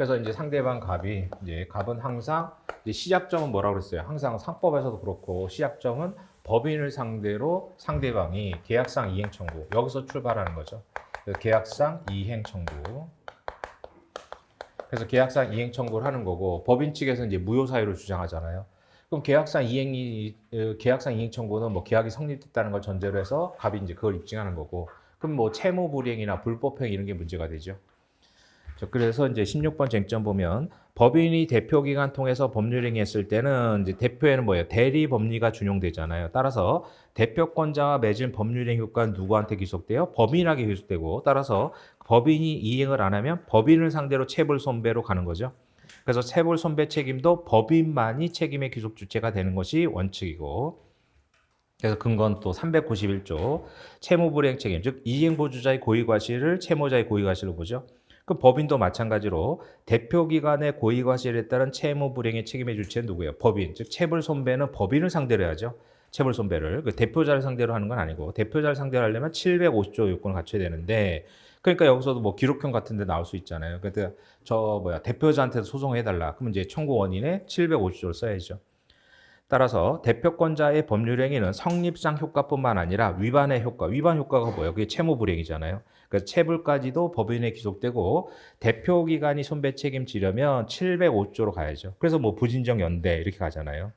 그래서 이제 상대방 갑이 이제 갑은 항상 이제 시작점은 뭐라고 그랬어요? 항상 상법에서도 그렇고 시작점은 법인을 상대로 상대방이 계약상 이행 청구 여기서 출발하는 거죠. 그래서 계약상 이행 청구. 그래서 계약상 이행 청구를 하는 거고 법인 측에서 이제 무효 사유를 주장하잖아요. 그럼 계약상 이행 청구는 뭐 계약이 성립됐다는 걸 전제로 해서 갑이 이제 그걸 입증하는 거고 그럼 뭐 채무 불이행이나 불법행 이런 게 문제가 되죠. 그래서 이제 16번 쟁점 보면 법인이 대표 기관 통해서 법률 행위했을 때는 이제 대표에는 뭐예요? 대리 법리가 준용되잖아요. 따라서 대표권자와 맺은 법률 행위 효과는 누구한테 귀속돼요? 법인에게 귀속되고 따라서 법인이 이행을 안 하면 법인을 상대로 체불 손배로 가는 거죠. 그래서 체불 손배 책임도 법인만이 책임의 귀속 주체가 되는 것이 원칙이고 그래서 근거는 또 391조 채무불이행 책임 즉 이행보주자의 고의과실을 채무자의 고의과실로 보죠. 그 법인도 마찬가지로 대표기관의 고의과실에 따른 채무불이행의 책임의 주체는 누구예요? 법인 즉 체불손배는 법인을 상대로 해야죠. 체불손배를 그 대표자를 상대로 하는 건 아니고 대표자를 상대로 하려면 750조 요건을 갖춰야 되는데 그러니까 여기서도 뭐 기록형 같은 데 나올 수 있잖아요. 그러니까 대표자한테 소송해달라. 그러면 이제 청구 원인에 750조를 써야죠. 따라서 대표권자의 법률 행위는 성립상 효과뿐만 아니라 위반의 효과, 위반 효과가 뭐예요? 그게 채무불이행이잖아요. 그래서 체불까지도 법인에 기속되고 대표 기관이 손배 책임지려면 705조로 가야죠. 그래서 뭐 부진정 연대 이렇게 가잖아요.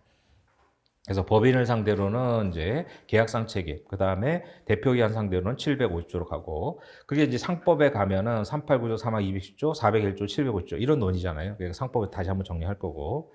그래서 법인을 상대로는 이제 계약상 책임, 그 다음에 대표기관 상대로는 750조로 가고, 그게 이제 상법에 가면은 389조, 30210조, 401조, 705조 이런 논이잖아요. 그래서 상법에 다시 한번 정리할 거고.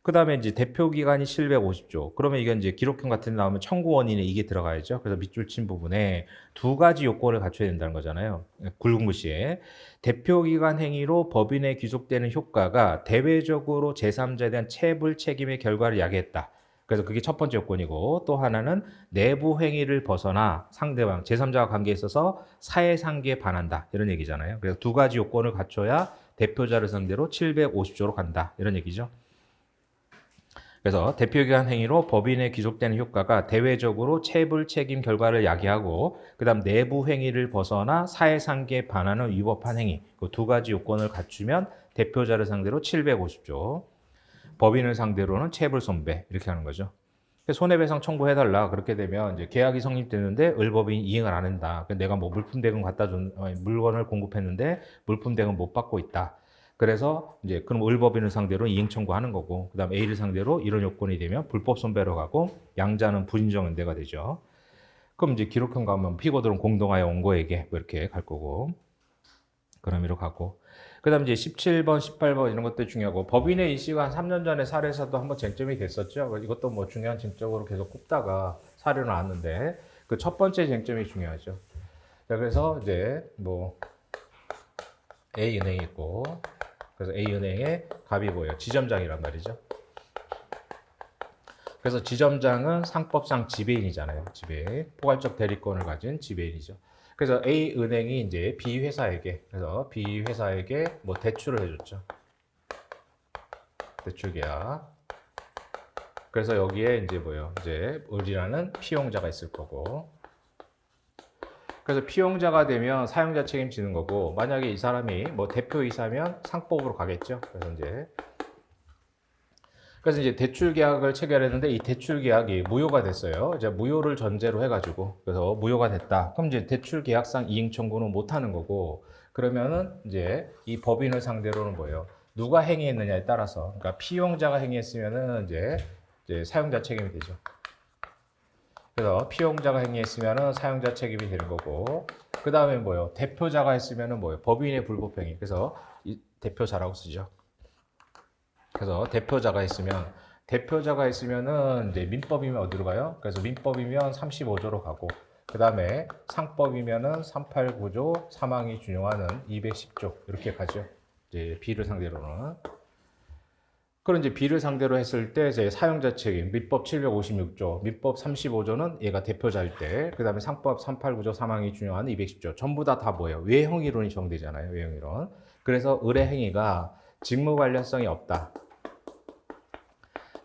그 다음에 이제 대표기관이 750조. 그러면 이건 이제 기록형 같은 데 나오면 청구 원인에 이게 들어가야죠. 그래서 밑줄 친 부분에 두 가지 요건을 갖춰야 된다는 거잖아요. 굵은 글씨에. 대표기관 행위로 법인에 귀속되는 효과가 대외적으로 제3자에 대한 체불 책임의 결과를 야기했다. 그래서 그게 첫 번째 요건이고 또 하나는 내부 행위를 벗어나 상대방 제3자와 관계에 있어서 사회상기에 반한다. 이런 얘기잖아요. 그래서 두 가지 요건을 갖춰야 대표자를 상대로 750조로 간다. 이런 얘기죠. 그래서 대표기관 행위로 법인에 귀속되는 효과가 대외적으로 체불 책임 결과를 야기하고 그다음 내부 행위를 벗어나 사회상기에 반하는 위법한 행위 그 두 가지 요건을 갖추면 대표자를 상대로 750조 법인을 상대로는 체불 손배 이렇게 하는 거죠. 손해배상 청구해달라 그렇게 되면 이제 계약이 성립되는데 을법인이 이행을 안 한다. 내가 뭐 물품 대금 갖다 준 물건을 공급했는데 물품 대금 못 받고 있다. 그래서 이제 그럼 을법인을 상대로 이행 청구하는 거고 그다음 A를 상대로 이런 요건이 되면 불법 손배로 가고 양자는 부인정 연대가 되죠. 그럼 이제 기록형 가면 피고들은 공동하여 원고에게 뭐 이렇게 갈 거고 그럼 이로 가고 그다음 이제 17번, 18번 이런 것도 중요하고 법인의 이슈가 한 3년 전에 사례에서도 한번 쟁점이 됐었죠. 이것도 뭐 중요한 쟁점으로 계속 꼽다가 사례로 나왔는데 그 첫 번째 쟁점이 중요하죠. 자, 그래서 이제 뭐 A 은행이 있고 그래서 A은행의 갑이 뭐예요? 지점장이란 말이죠. 그래서 지점장은 상법상 지배인이잖아요. 지배인. 포괄적 대리권을 가진 지배인이죠. 그래서 A은행이 이제 B회사에게 뭐 대출을 해줬죠. 대출 계약. 그래서 여기에 이제 뭐예요? 이제 을이라는 피용자가 있을 거고. 그래서 피용자가 되면 사용자 책임지는 거고 만약에 이 사람이 뭐 대표이사면 상법으로 가겠죠. 그래서 이제 대출 계약을 체결했는데 이 대출 계약이 무효가 됐어요. 이제 무효를 전제로 해가지고 그래서 무효가 됐다. 그럼 이제 대출 계약상 이행 청구는 못 하는 거고 그러면은 이제 이 법인을 상대로는 뭐예요? 누가 행위했느냐에 따라서 그러니까 피용자가 행위했으면은 이제 사용자 책임이 되죠. 그래서 피용자가 행위했으면은 사용자 책임이 되는 거고 그 다음에 뭐예요? 대표자가 했으면은 뭐예요? 법인의 불법 행위. 그래서 이 대표자라고 쓰죠. 그래서 대표자가 있으면은 이제 민법이면 어디로 가요? 그래서 민법이면 35조로 가고 그 다음에 상법이면은 389조 사망이 준용하는 210조 이렇게 가죠. 이제 B를 상대로는. 그럼 이제 B를 상대로 했을 때 이제 사용자 책임, 민법 756조, 민법 35조는 얘가 대표자일 때, 그 다음에 상법 389조 사망이 준용하는 210조, 전부 다 뭐예요? 외형이론이 적용되잖아요. 외형이론. 그래서 을의 행위가 직무 관련성이 없다.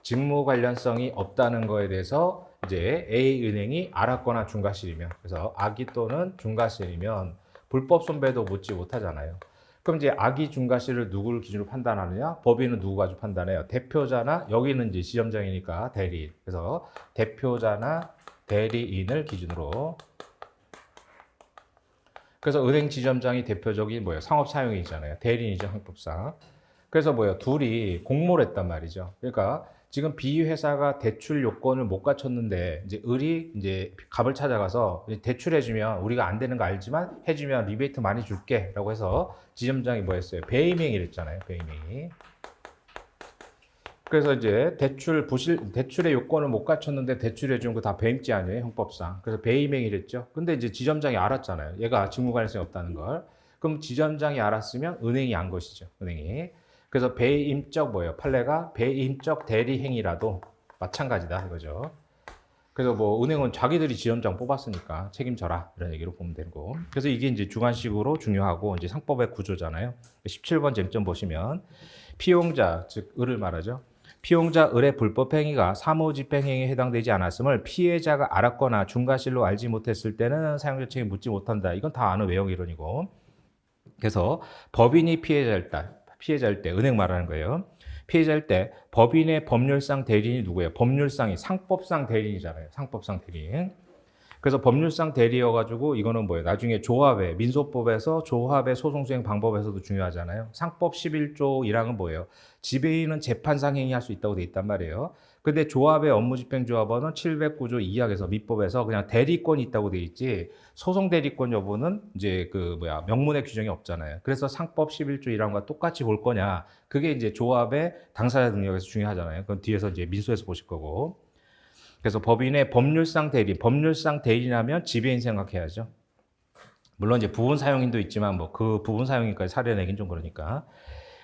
직무 관련성이 없다는 거에 대해서 이제 A은행이 알았거나 중과실이면, 그래서 악의 또는 중과실이면 불법 손배도 묻지 못하잖아요. 그럼 이제 악의 중과실을 누구를 기준으로 판단하느냐? 법인은 누구 가지고 판단해요? 대표자나 여기는 이제 지점장이니까 대리인. 그래서 대표자나 대리인을 기준으로. 그래서 은행 지점장이 대표적인 뭐예요? 상업 사용인이잖아요. 대리인이죠, 형법상. 그래서 뭐예요? 둘이 공모를 했단 말이죠. 그러니까 지금 B 회사가 대출 요건을 못 갖췄는데 이제 을이 이제 갑을 찾아가서 대출해주면 우리가 안 되는 거 알지만 해주면 리베이트 많이 줄게라고 해서 지점장이 뭐 했어요? 배임행위를 했잖아요. 배임행위. 그래서 이제 대출의 요건을 못 갖췄는데 대출해준 거 다 배임죄 아니에요, 형법상. 그래서 배임행위를 했죠. 근데 이제 지점장이 알았잖아요. 얘가 직무 관련성이 없다는 걸. 그럼 지점장이 알았으면 은행이 안 것이죠, 은행이. 그래서 배임적 뭐예요? 판례가 배임적 대리행위라도 마찬가지다 이거죠. 그래서 뭐 은행은 자기들이 지점장 뽑았으니까 책임져라 이런 얘기로 보면 되고. 그래서 이게 이제 주관식으로 중요하고 이제 상법의 구조잖아요. 17번 쟁점 보시면 피용자 즉 을을 말하죠. 피용자 을의 불법 행위가 사무집행행위에 해당되지 않았음을 피해자가 알았거나 중과실로 알지 못했을 때는 사용자 책임 묻지 못한다. 이건 다 아는 외형 이론이고. 그래서 법인이 피해자일 때 은행 말하는 거예요. 피해자일 때 법인의 법률상 대리인이 누구예요? 법률상이 상법상 대리인이잖아요. 상법상 대리인. 그래서 법률상 대리여가지고 이거는 뭐예요? 나중에 조합의 민소법에서 조합의 소송 수행 방법에서도 중요하잖아요. 상법 11조 1항은 뭐예요? 지배인은 재판상 행위할 수 있다고 돼 있단 말이에요. 근데 조합의 업무집행조합원은 709조 2항에서 민법에서 그냥 대리권이 있다고 돼 있지 소송 대리권 여부는 이제 명문의 규정이 없잖아요. 그래서 상법 11조 1항과 똑같이 볼 거냐? 그게 이제 조합의 당사자 능력에서 중요하잖아요. 그건 뒤에서 이제 민소에서 보실 거고. 그래서 법인의 법률상 대리인하면 지배인 생각해야죠. 물론 이제 부분 사용인도 있지만 뭐 그 부분 사용인까지 사려내긴 좀 그러니까.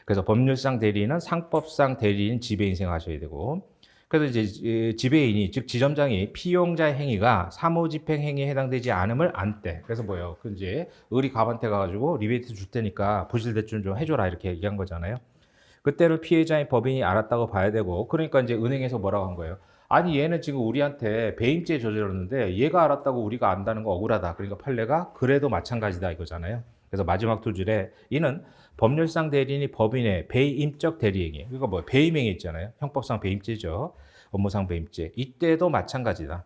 그래서 법률상 대리인은 상법상 대리인 지배인 생각하셔야 되고. 그래서 이제 지배인이 즉 지점장이 피용자의 행위가 사무집행 행위에 해당되지 않음을 안 때. 그래서 뭐예요? 그 이제 을이 갑한테 가가지고 리베이트 줄 테니까 부실 대출 좀 해줘라 이렇게 얘기한 거잖아요. 그때를 피해자인 법인이 알았다고 봐야 되고. 그러니까 이제 은행에서 뭐라고 한 거예요? 아니 얘는 지금 우리한테 배임죄 저질렀는데 얘가 알았다고 우리가 안다는 거 억울하다. 그러니까 판례가 그래도 마찬가지다 이거잖아요. 그래서 마지막 두 줄에 이는 법률상 대리인이 법인의 배임적 대리행위. 그러니까 뭐 배임행위 있잖아요. 형법상 배임죄죠. 업무상 배임죄. 이때도 마찬가지다.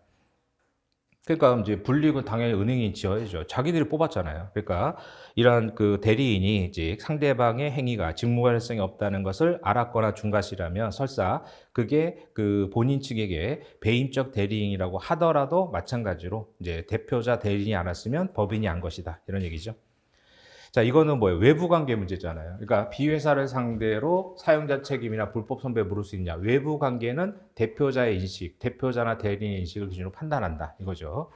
그러니까 이제 불이익은 당연히 은행이 지어야죠. 자기들이 뽑았잖아요. 그러니까 이런 그 대리인이 이제 상대방의 행위가 직무관련성이 없다는 것을 알았거나 중과실하면 설사 그게 그 본인 측에게 배임적 대리인이라고 하더라도 마찬가지로 이제 대표자 대리인이 알았으면 법인이 한 것이다. 이런 얘기죠. 자, 이거는 뭐예요? 외부 관계 문제잖아요. 그러니까 비회사를 상대로 사용자 책임이나 불법 선배 물을 수 있냐? 외부 관계는 대표자의 인식, 대표자나 대리인의 인식을 기준으로 판단한다. 이거죠.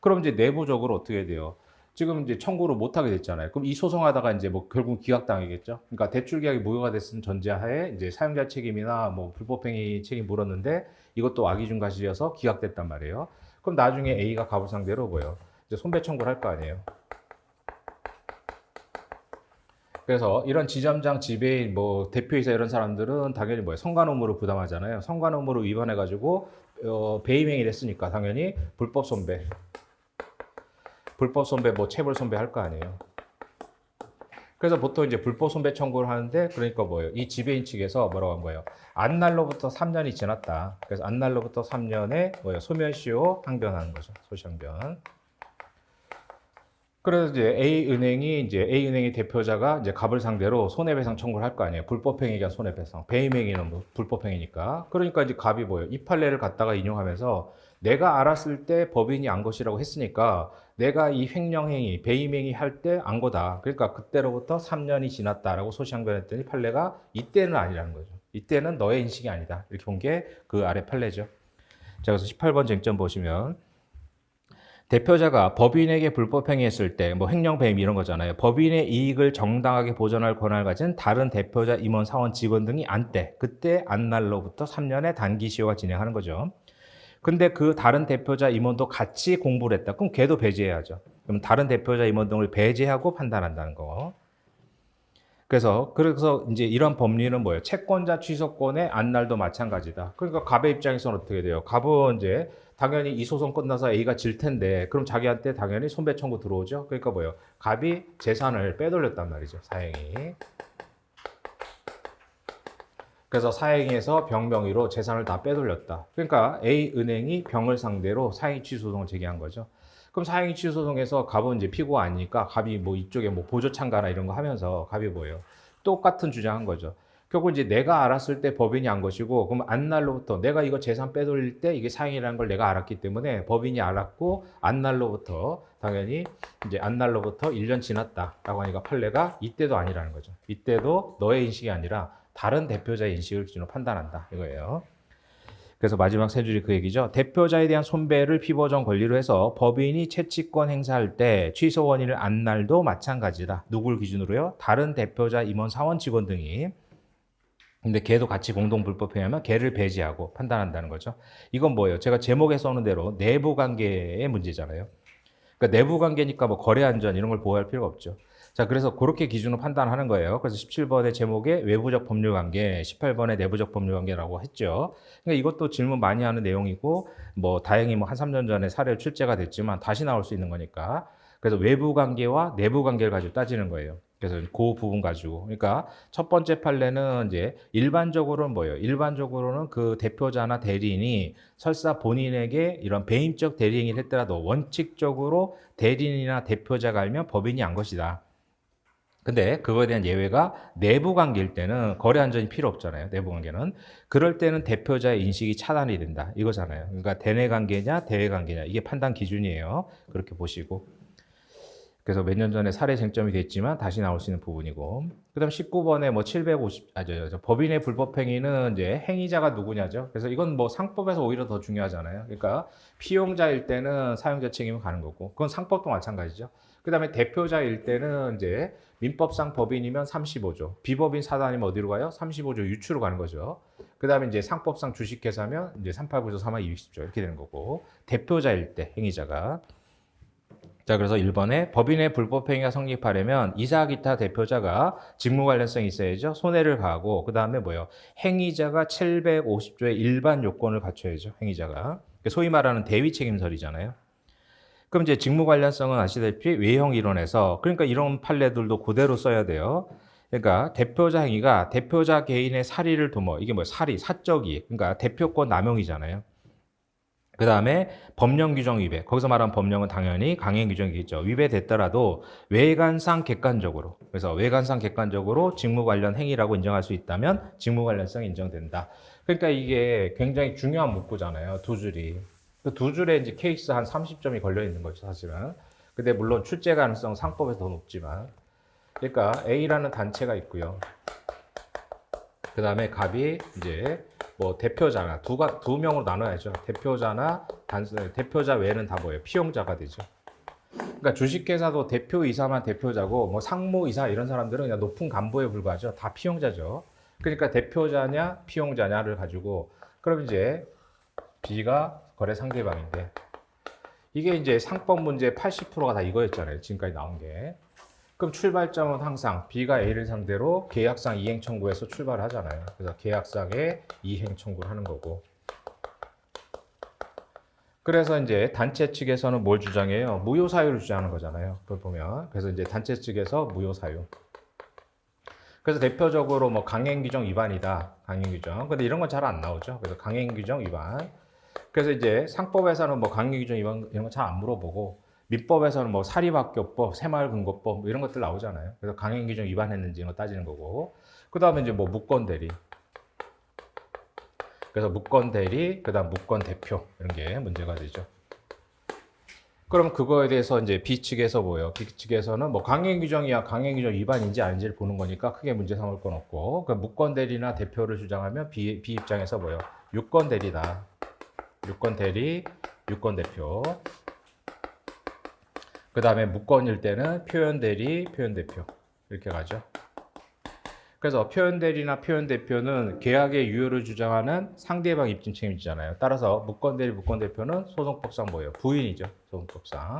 그럼 이제 내부적으로 어떻게 돼요? 지금 이제 청구를 못 하게 됐잖아요. 그럼 이 소송하다가 이제 뭐 결국 기각당하겠죠. 그러니까 대출 계약이 무효가 됐은 전제하에 이제 사용자 책임이나 뭐 불법행위 책임 물었는데 이것도 악의중과실이어서 기각됐단 말이에요. 그럼 나중에 A가 갑을 상대로 뭐예요? 이제 손배 청구를 할 거 아니에요. 그래서 이런 지점장, 지배인, 뭐 대표이사 이런 사람들은 당연히 뭐예요? 성간 의무를 부담하잖아요. 성간 의무를 위반해가지고 배임행위를 했으니까 당연히 불법 손배 뭐 체불 손배 할 거 아니에요. 그래서 보통 이제 불법 손배 청구를 하는데 그러니까 뭐예요? 이 지배인 측에서 뭐라고 한 거예요? 안날로부터 3년이 지났다. 그래서 안날로부터 3년에 뭐예요? 소멸시효 항변하는 거죠. 소시항변. 그래서 이제 A은행의 대표자가 이제 갑을 상대로 손해배상 청구를 할 거 아니에요. 불법행위가 손해배상, 배임행위는 뭐 불법행위니까. 그러니까 이제 갑이 뭐예요? 이 판례를 갖다가 인용하면서 내가 알았을 때 법인이 안 것이라고 했으니까 내가 이 횡령행위, 배임행위 할 때 안 거다. 그러니까 그때로부터 3년이 지났다라고 소시항변했더니 판례가 이때는 아니라는 거죠. 이때는 너의 인식이 아니다. 이렇게 본 게 그 아래 판례죠. 자, 그래서 18번 쟁점 보시면 대표자가 법인에게 불법행위했을 때 뭐 횡령 배임 이런 거잖아요. 법인의 이익을 정당하게 보전할 권한을 가진 다른 대표자, 임원, 사원, 직원 등이 안 때 그때 안 날로부터 3년의 단기시효가 진행하는 거죠. 근데 그 다른 대표자, 임원도 같이 공부를 했다. 그럼 걔도 배제해야죠. 그럼 다른 대표자, 임원 등을 배제하고 판단한다는 거. 그래서 이제 이런 법리는 뭐예요? 채권자 취소권의 안날도 마찬가지다. 그러니까 갑의 입장에서는 어떻게 돼요? 갑은 이제 당연히 이 소송 끝나서 A가 질 텐데 그럼 자기한테 당연히 손배 청구 들어오죠. 그러니까 뭐예요? 갑이 재산을 빼돌렸단 말이죠. 사행이. 그래서 사행에서 병 명의로 재산을 다 빼돌렸다. 그러니까 A 은행이 병을 상대로 사행이 취소 소송을 제기한 거죠. 그럼 사행이 취소 소송에서 갑은 이제 피고가 아니니까 갑이 뭐 이쪽에 뭐 보조 참가나 이런 거 하면서 갑이 뭐예요? 똑같은 주장한 거죠. 결국 이제 내가 알았을 때 법인이 한 것이고, 그럼 안날로부터 내가 이거 재산 빼돌릴 때 이게 사행이라는 걸 내가 알았기 때문에 법인이 알았고, 안날로부터 당연히 이제 안날로부터 1년 지났다라고 하니까 판례가 이때도 아니라는 거죠. 이때도 너의 인식이 아니라 다른 대표자의 인식을 기준으로 판단한다 이거예요. 그래서 마지막 세 줄이 그 얘기죠. 대표자에 대한 손배를 피보전 권리로 해서 법인이 채취권 행사할 때 취소 원인을 안 날도 마찬가지다. 누굴 기준으로요? 다른 대표자, 임원, 사원, 직원 등이. 근데 걔도 같이 공동 불법행위하면 걔를 배제하고 판단한다는 거죠. 이건 뭐예요? 제가 제목에 써놓은 대로 내부 관계의 문제잖아요. 그러니까 내부 관계니까 뭐 거래 안전 이런 걸 보호할 필요가 없죠. 자, 그래서 그렇게 기준으로 판단하는 거예요. 그래서 17번의 제목에 외부적 법률 관계, 18번의 내부적 법률 관계라고 했죠. 그러니까 이것도 질문 많이 하는 내용이고, 뭐 다행히 뭐 한 3년 전에 사례 출제가 됐지만 다시 나올 수 있는 거니까. 그래서 외부 관계와 내부 관계를 가지고 따지는 거예요. 그래서 그 부분 가지고. 그러니까 첫 번째 판례는 이제 일반적으로는 뭐예요? 일반적으로는 그 대표자나 대리인이 설사 본인에게 이런 배임적 대리행위를 했더라도 원칙적으로 대리인이나 대표자가 알면 법인이 한 것이다. 근데 그거에 대한 예외가 내부 관계일 때는 거래 안전이 필요 없잖아요. 내부 관계는. 그럴 때는 대표자의 인식이 차단이 된다. 이거잖아요. 그러니까 대내 관계냐 대외 관계냐 이게 판단 기준이에요. 그렇게 보시고. 그래서 몇 년 전에 사례 쟁점이 됐지만 다시 나올 수 있는 부분이고. 그다음 19번에 뭐 750, 법인의 불법행위는 이제 행위자가 누구냐죠. 그래서 이건 뭐 상법에서 오히려 더 중요하잖아요. 그러니까 피용자일 때는 사용자 책임을 가는 거고. 그건 상법도 마찬가지죠. 그다음에 대표자일 때는 이제 민법상 법인이면 35조, 비법인 사단이면 어디로 가요? 35조 유추로 가는 거죠. 그다음에 이제 상법상 주식회사면 이제 389조, 3하220조 이렇게 되는 거고. 대표자일 때 행위자가. 자, 그래서 1번에 법인의 불법행위가 성립하려면 이사 기타 대표자가 직무 관련성이 있어야죠. 손해를 가하고 그 다음에 뭐예요? 행위자가 750조의 일반 요건을 갖춰야죠. 행위자가. 소위 말하는 대위 책임설이잖아요. 그럼 이제 직무 관련성은 아시다시피 외형 이론에서 그러니까 이런 판례들도 그대로 써야 돼요. 그러니까 대표자 행위가 대표자 개인의 사리를 도모 이게 뭐 사리, 사적이 그러니까 대표권 남용이잖아요. 그 다음에 법령 규정 위배. 거기서 말하는 법령은 당연히 강행 규정이겠죠. 위배됐더라도 외관상 객관적으로. 그래서 외관상 객관적으로 직무 관련 행위라고 인정할 수 있다면 직무 관련성이 인정된다. 그러니까 이게 굉장히 중요한 문구잖아요. 두 줄이. 그 두 줄에 이제 케이스 한 30점이 걸려 있는 거죠, 사실은. 근데 물론 출제 가능성 상법에서 더 높지만. 그러니까 A라는 단체가 있고요. 그 다음에 갑이 이제 뭐 대표자나 두 명으로 나눠야죠. 대표자나 대표자 외에는 다 뭐예요? 피용자가 되죠. 그러니까 주식회사도 대표이사만 대표자고 뭐 상무이사 이런 사람들은 그냥 높은 간부에 불과하죠. 다 피용자죠. 그러니까 대표자냐 피용자냐를 가지고 그럼 이제 B가 거래 상대방인데 이게 이제 상법 문제 80%가 다 이거였잖아요. 지금까지 나온 게. 그럼 출발점은 항상 B가 A를 상대로 계약상 이행 청구해서 출발을 하잖아요. 그래서 계약상에 이행 청구를 하는 거고. 그래서 이제 단체 측에서는 뭘 주장해요? 무효 사유를 주장하는 거잖아요. 그걸 보면. 그래서 이제 단체 측에서 무효 사유. 그래서 대표적으로 뭐 강행 규정 위반이다. 강행 규정. 근데 이런 건 잘 안 나오죠. 그래서 강행 규정 위반. 그래서 이제 상법에서는 뭐 강행 규정 위반 이런 거 잘 안 물어보고 민법에서는 뭐 사립학교법, 새마을금고법 뭐 이런 것들 나오잖아요. 그래서 강행 규정 위반했는지 이런 거 따지는 거고. 그 다음에 이제 뭐 무권 대리. 그래서 무권 대리, 그 다음 무권 대표 이런 게 문제가 되죠. 그럼 그거에 대해서 이제 B 측에서 뭐예요? B 측에서는 뭐 강행 규정이야 강행 규정 위반인지 아닌지를 보는 거니까 크게 문제 삼을 건 없고. 그 무권 대리나 대표를 주장하면 B 입장에서 뭐예요? 유권 대리다. 유권 대리, 유권 대표. 그 다음에 무권일 때는 표현 대리, 표현 대표 이렇게 가죠. 그래서 표현 대리나 표현 대표는 계약의 유효를 주장하는 상대방 입증 책임지잖아요. 따라서 무권 대리, 무권 대표는 소송법상 뭐예요? 부인이죠. 소송법상.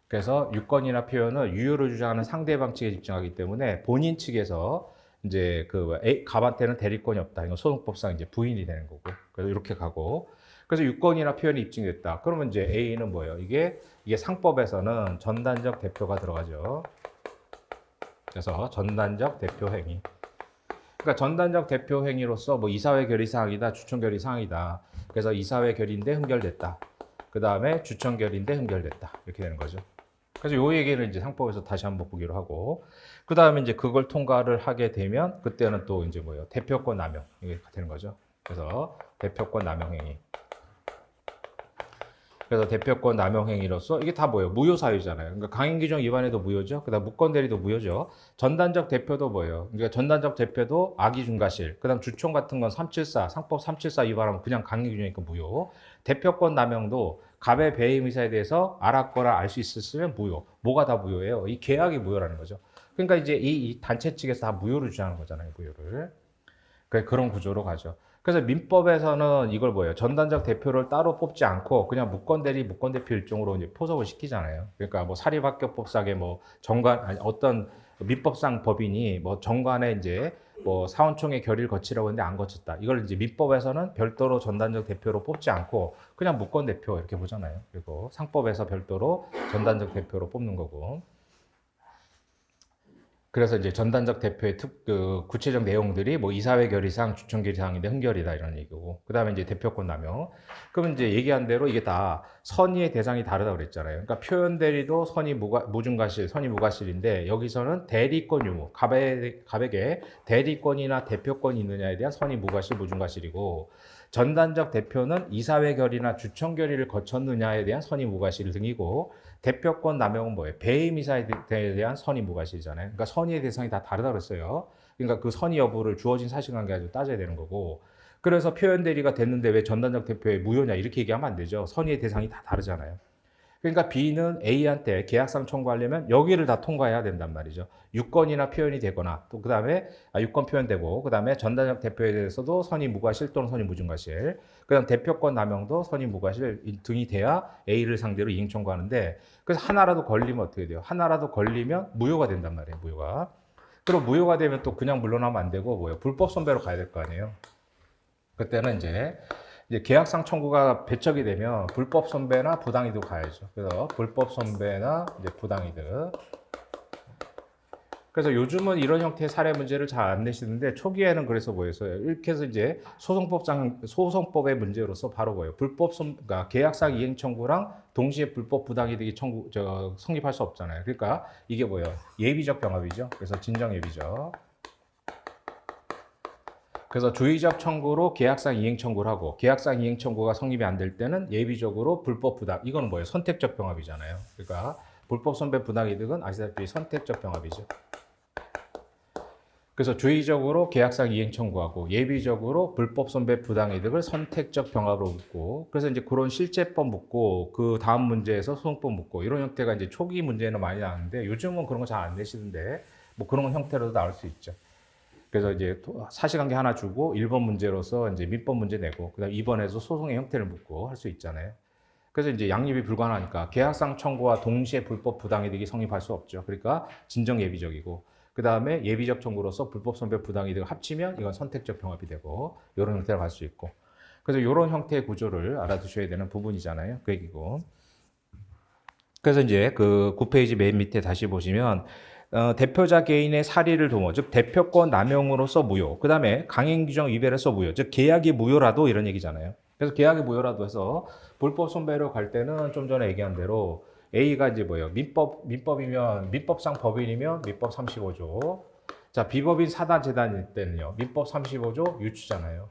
그래서 유권이나 표현은 유효를 주장하는 상대방 측에 집중하기 때문에 본인 측에서 이제 그 갑한테는 대리권이 없다. 이건 소송법상 이제 부인이 되는 거고. 그래서 이렇게 가고. 그래서 유권이나 표현이 입증됐다. 그러면 이제 A는 뭐예요? 이게 상법에서는 전단적 대표가 들어가죠. 그래서 전단적 대표 행위. 그러니까 전단적 대표 행위로서 뭐 이사회 결의 사항이다, 주청 결의 사항이다. 그래서 이사회 결의인데 흠결됐다. 그 다음에 주청 결의인데 흠결됐다. 이렇게 되는 거죠. 그래서 요 얘기를 이제 상법에서 다시 한번 보기로 하고, 그 다음에 이제 그걸 통과를 하게 되면 그때는 또 이제 뭐예요? 대표권 남용 이게 되는 거죠. 그래서 대표권 남용 행위. 그래서 대표권 남용 행위로서 이게 다 뭐예요? 무효 사유잖아요. 그러니까 강행 규정 위반에도 무효죠. 그다음 무권 대리도 무효죠. 전단적 대표도 뭐예요? 그러니까 전단적 대표도 악의 중과실. 그다음 주총 같은 건 374 상법 374 위반하면 그냥 강행 규정이니까 무효. 대표권 남용도 갑의 배임 의사에 대해서 알았거나 알 수 있었으면 무효. 뭐가 다 무효예요? 이 계약이 무효라는 거죠. 그러니까 이제 이 단체 측에서 다 무효를 주장하는 거잖아요. 무효를. 그런 구조로 가죠. 그래서 민법에서는 이걸 뭐예요? 전단적 대표를 따로 뽑지 않고 그냥 무권대리, 무권대표 일종으로 이제 포섭을 시키잖아요. 그러니까 뭐 사립학교법상의 뭐 정관, 아니 어떤 민법상 법인이 뭐 정관에 이제 뭐 사원총회 결의를 거치라고 했는데 안 거쳤다. 이걸 이제 민법에서는 별도로 전단적 대표로 뽑지 않고 그냥 무권대표 이렇게 보잖아요. 그리고 상법에서 별도로 전단적 대표로 뽑는 거고. 그래서 이제 전단적 대표의 구체적 내용들이 뭐 이사회 결의사항, 주청 결의사항인데 흠결이다 이런 얘기고. 그다음에 이제 대표권 남용. 그러면 이제 얘기한 대로 이게 다 선의의 대상이 다르다 그랬잖아요. 그러니까 표현 대리도 선의 무중과실, 선의 무과실인데 여기서는 대리권 유무, 갑에게 대리권이나 대표권이 있느냐에 대한 선의 무과실, 무중과실이고 전단적 대표는 이사회 결의나 주청 결의를 거쳤느냐에 대한 선의 무과실 등이고 대표권 남용은 뭐예요? 배임 이사에 대한 선의 무과실이잖아요. 그러니까 선의의 대상이 다 다르다 그랬어요. 그러니까 그 선의 여부를 주어진 사실관계 가지고 따져야 되는 거고. 그래서 표현 대리가 됐는데 왜 전단적 대표에 무효냐 이렇게 얘기하면 안 되죠. 선의의 대상이 다 다르잖아요. 그러니까 B는 A한테 계약상 청구하려면 여기를 다 통과해야 된단 말이죠. 유권이나 표현이 되거나 또 그다음에 유권 표현되고 그다음에 전단적 대표에 대해서도 선의 무과실 또는 선의 무중과실 그다음 대표권 남용도 선의 무과실 등이 돼야 A를 상대로 이행 청구하는데 그래서 하나라도 걸리면 어떻게 돼요? 하나라도 걸리면 무효가 된단 말이에요. 무효가. 그럼 무효가 되면 또 그냥 물러나면 안 되고 뭐예요? 불법 손배로 가야 될 거 아니에요. 그때는 이제 계약상 청구가 배척이 되면 불법 손배나 부당이득 가야죠. 그래서 불법 손배나 이제 부당이득. 그래서 요즘은 이런 형태의 사례 문제를 잘 안 내시는데 초기에는 그래서 뭐였어요? 이렇게 해서 이제 소송법의 문제로서 바로 뭐예요? 그러니까 계약상 이행 청구랑 동시에 불법 부당이득이 성립할 수 없잖아요. 그러니까 이게 뭐예요? 예비적 병합이죠. 그래서 진정 예비적. 그래서 주의적 청구로 계약상 이행 청구를 하고 계약상 이행 청구가 성립이 안 될 때는 예비적으로 불법 부당 이거는 뭐예요? 선택적 병합이잖아요. 그러니까 불법 손배 부당이득은 아시다시피 선택적 병합이죠. 그래서 주의적으로 계약상 이행 청구하고 예비적으로 불법 손배 부당이득을 선택적 병합으로 묻고 그래서 이제 그런 실제법 묻고 그 다음 문제에서 소송법 묻고 이런 형태가 이제 초기 문제는 많이 나왔는데 요즘은 그런 거 잘 안 내시는데 뭐 그런 형태로도 나올 수 있죠. 그래서 이제 사실관계 하나 주고 1번 문제로서 이제 민법 문제 내고 그다음 2번에서 소송의 형태를 묻고 할 수 있잖아요. 그래서 이제 양립이 불가능하니까 계약상 청구와 동시에 불법 부당이득이 성립할 수 없죠. 그러니까 진정 예비적이고 그다음에 예비적 청구로서 불법 손배 부당이득을 합치면 이건 선택적 병합이 되고 이런 형태로 갈 수 있고 그래서 이런 형태의 구조를 알아두셔야 되는 부분이잖아요. 그 얘기고. 그래서 이제 그 9페이지 맨 밑에 다시 보시면 대표자 개인의 사리를 도모, 즉 대표권 남용으로서 무효. 그 다음에 강행규정 위배로서 무효. 즉 계약이 무효라도 이런 얘기잖아요. 그래서 계약이 무효라도 해서 불법 손배로 갈 때는 좀 전에 얘기한 대로 A가 이제 뭐예요? 민법이면 민법상 법인이면 민법 35조. 자, 비법인 사단 재단일 때는요. 민법 35조 유추잖아요.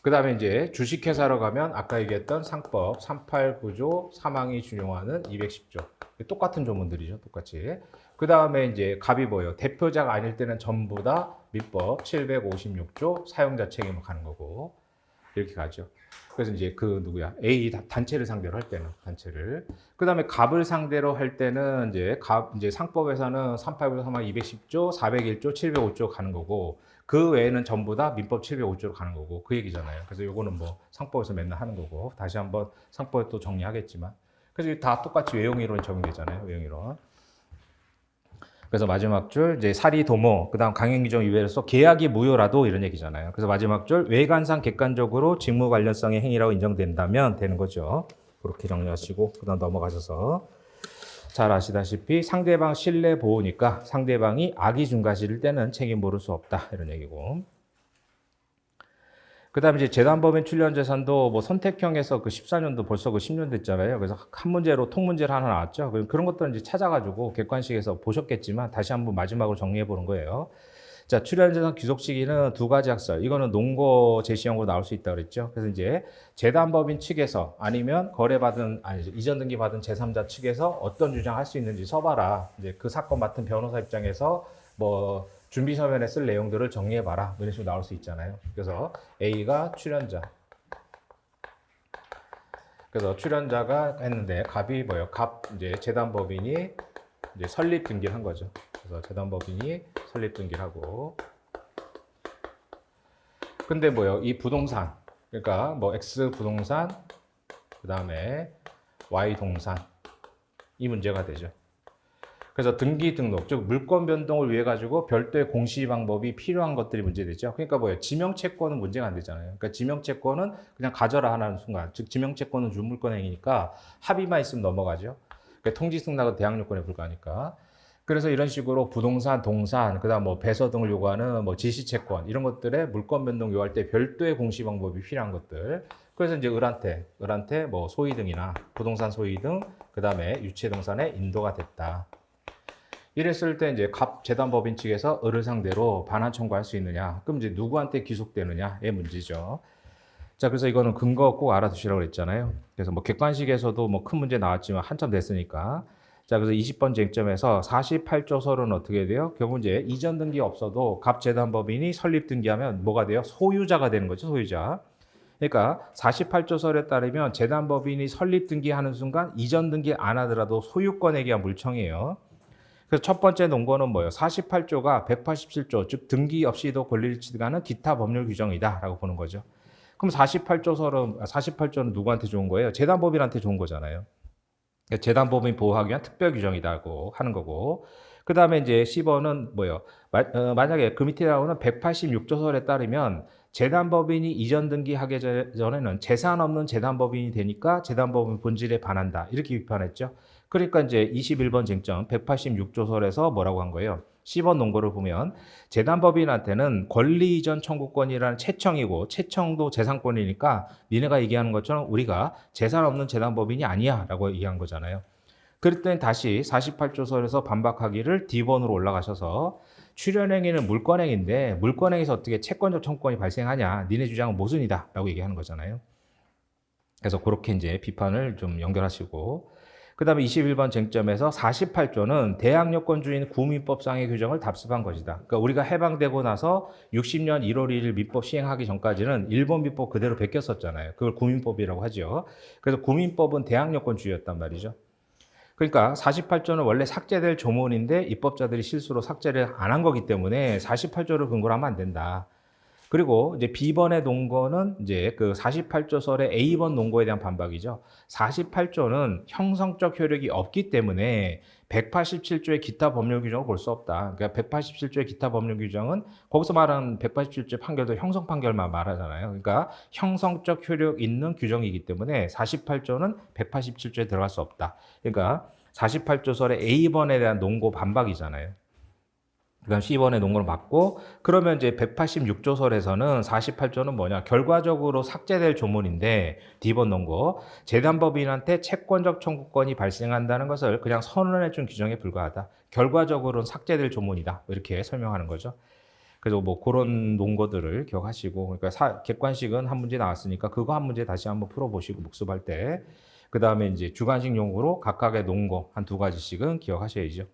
그 다음에 이제 주식회사로 가면 아까 얘기했던 상법 389조 사망이 준용하는 210조. 똑같은 조문들이죠. 똑같이. 그 다음에 이제 갑이 뭐예요? 대표자가 아닐 때는 전부 다 민법 756조 사용자 책임을 가는 거고. 이렇게 가죠. 그래서 이제 그 누구야? A 단체를 상대로 할 때는 단체를. 그 다음에 갑을 상대로 할 때는 이제 상법에서는 389조 사망 210조, 401조, 705조 가는 거고. 그 외에는 전부 다 민법 705조로 가는 거고 그 얘기잖아요. 그래서 요거는 뭐 상법에서 맨날 하는 거고 다시 한번 상법에 또 정리하겠지만 그래서 다 똑같이 외용이론 적용되잖아요. 외용이론. 그래서 마지막 줄 이제 사리 도모 그다음 강행 규정 이외에서 계약이 무효라도 이런 얘기잖아요. 그래서 마지막 줄 외관상 객관적으로 직무 관련성의 행위라고 인정된다면 되는 거죠. 그렇게 정리하시고 그다음 넘어가셔서 잘 아시다시피 상대방 신뢰 보호니까 상대방이 악의 중과실일 때는 책임 물을 수 없다 이런 얘기고. 그다음에 이제 재단법인 출연 재산도 뭐 선택형에서 그 14년도 벌써 그 10년 됐잖아요. 그래서 한 문제로 통 문제를 하나 나왔죠. 그런 것들은 이제 찾아가지고 객관식에서 보셨겠지만 다시 한번 마지막으로 정리해 보는 거예요. 자, 출연 재산 귀속 시기는 두 가지 학설. 이거는 논거 제시형으로 나올 수 있다고 그랬죠. 그래서 이제 재단법인 측에서 아니면 거래받은 이전 등기 받은 제3자 측에서 어떤 주장할 수 있는지 써봐라. 이제 그 사건 맡은 변호사 입장에서 뭐 준비 서면에 쓸 내용들을 정리해봐라. 이런 식으로 나올 수 있잖아요. 그래서 A가 출연자. 그래서 출연자가 했는데 갑이 뭐예요? 갑 이제 재단법인이 이제 설립 등기를 한 거죠. 그래서 재단법인이 설립 등기를 하고. 근데 뭐예요? 이 부동산. 그러니까 뭐 X 부동산, 그 다음에 Y 동산. 이 문제가 되죠. 그래서 등기 등록, 즉 물권 변동을 위해 가지고 별도의 공시 방법이 필요한 것들이 문제되죠. 그러니까 뭐예요? 지명채권은 문제가 안 되잖아요. 그러니까 지명채권은 그냥 가져라 하는 순간, 즉 지명채권은 준물권행위니까 합의만 있으면 넘어가죠. 그러니까 통지 승낙은 대항 요건에 불과하니까. 그래서 이런 식으로 부동산, 동산, 그다음 뭐 배서 등을 요구하는 뭐 지시채권 이런 것들의 물권 변동 요구할 때 별도의 공시 방법이 필요한 것들. 그래서 이제 을한테 뭐 소위 등이나 부동산 소위 등, 그다음에 유체 동산에 인도가 됐다. 이랬을 때 이제 갑 재단법인 측에서 을을 상대로 반환 청구할 수 있느냐? 그럼 이제 누구한테 기속되느냐의 문제죠. 자, 그래서 이거는 근거 꼭 알아두시라고 했잖아요. 그래서 뭐 객관식에서도 뭐 큰 문제 나왔지만 한참 됐으니까. 자, 그래서 20번 쟁점에서 48조설은 어떻게 돼요? 결국 이제 이전 등기 없어도 갑 재단법인이 설립 등기하면 뭐가 돼요? 소유자가 되는 거죠, 소유자. 그러니까 48조설에 따르면 재단법인이 설립 등기하는 순간 이전 등기 안 하더라도 소유권에 대한 물청이에요. 그래서 첫 번째 논거는 뭐예요? 48조가 187조, 즉 등기 없이도 권리를 취득하는 기타 법률 규정이다라고 보는 거죠. 그럼 48조는 누구한테 좋은 거예요? 재단법인한테 좋은 거잖아요. 그러니까 재단법인 보호하기 위한 특별 규정이다고 하는 거고. 그 다음에 이제 10번은 뭐예요? 만약에 그 밑에 나오는 186조설에 따르면 재단법인이 이전 등기하기 전에는 재산 없는 재단법인이 되니까 재단법인 본질에 반한다. 이렇게 비판했죠. 그러니까 이제 21번 쟁점 186조설에서 뭐라고 한 거예요? 10번 논거를 보면 재단법인한테는 권리 이전 청구권이라는 채청이고 채청도 재산권이니까 니네가 얘기하는 것처럼 우리가 재산 없는 재단법인이 아니야 라고 얘기한 거잖아요. 그랬더니 다시 48조설에서 반박하기를 D번으로 올라가셔서 출연행위는 물권행위인데 물권행위에서 어떻게 채권적 청구권이 발생하냐, 니네 주장은 모순이다 라고 얘기하는 거잖아요. 그래서 그렇게 이제 비판을 좀 연결하시고, 그 다음에 21번 쟁점에서 48조는 대항요건주의인 구민법상의 규정을 답습한 것이다. 그러니까 우리가 해방되고 나서 60년 1월 1일 민법 시행하기 전까지는 일본 민법 그대로 베꼈었잖아요. 그걸 구민법이라고 하죠. 그래서 구민법은 대항요건주의였단 말이죠. 그러니까 48조는 원래 삭제될 조문인데 입법자들이 실수로 삭제를 안 한 거기 때문에 48조를 근거로 하면 안 된다. 그리고 이제 B번의 논거는 이제 그 48조설의 A번 논거에 대한 반박이죠. 48조는 형성적 효력이 없기 때문에 187조의 기타 법률 규정을 볼 수 없다. 그러니까 187조의 기타 법률 규정은 거기서 말하는 187조 판결도 형성 판결만 말하잖아요. 그러니까 형성적 효력 있는 규정이기 때문에 48조는 187조에 들어갈 수 없다. 그러니까 48조설의 A번에 대한 논고 반박이잖아요. 그다음 C번의 논거를 맞고, 그러면 이제 186조설에서는 48조는 뭐냐? 결과적으로 삭제될 조문인데 D번 논거, 재단법인한테 채권적 청구권이 발생한다는 것을 그냥 선언해 준 규정에 불과하다. 결과적으로는 삭제될 조문이다. 이렇게 설명하는 거죠. 그래서 뭐 그런 논거들을 기억하시고, 그러니까 객관식은 한 문제 나왔으니까 그거 한 문제 다시 한번 풀어보시고 복습할 때, 그 다음에 이제 주관식 용어로 각각의 논거 한 두 가지씩은 기억하셔야죠.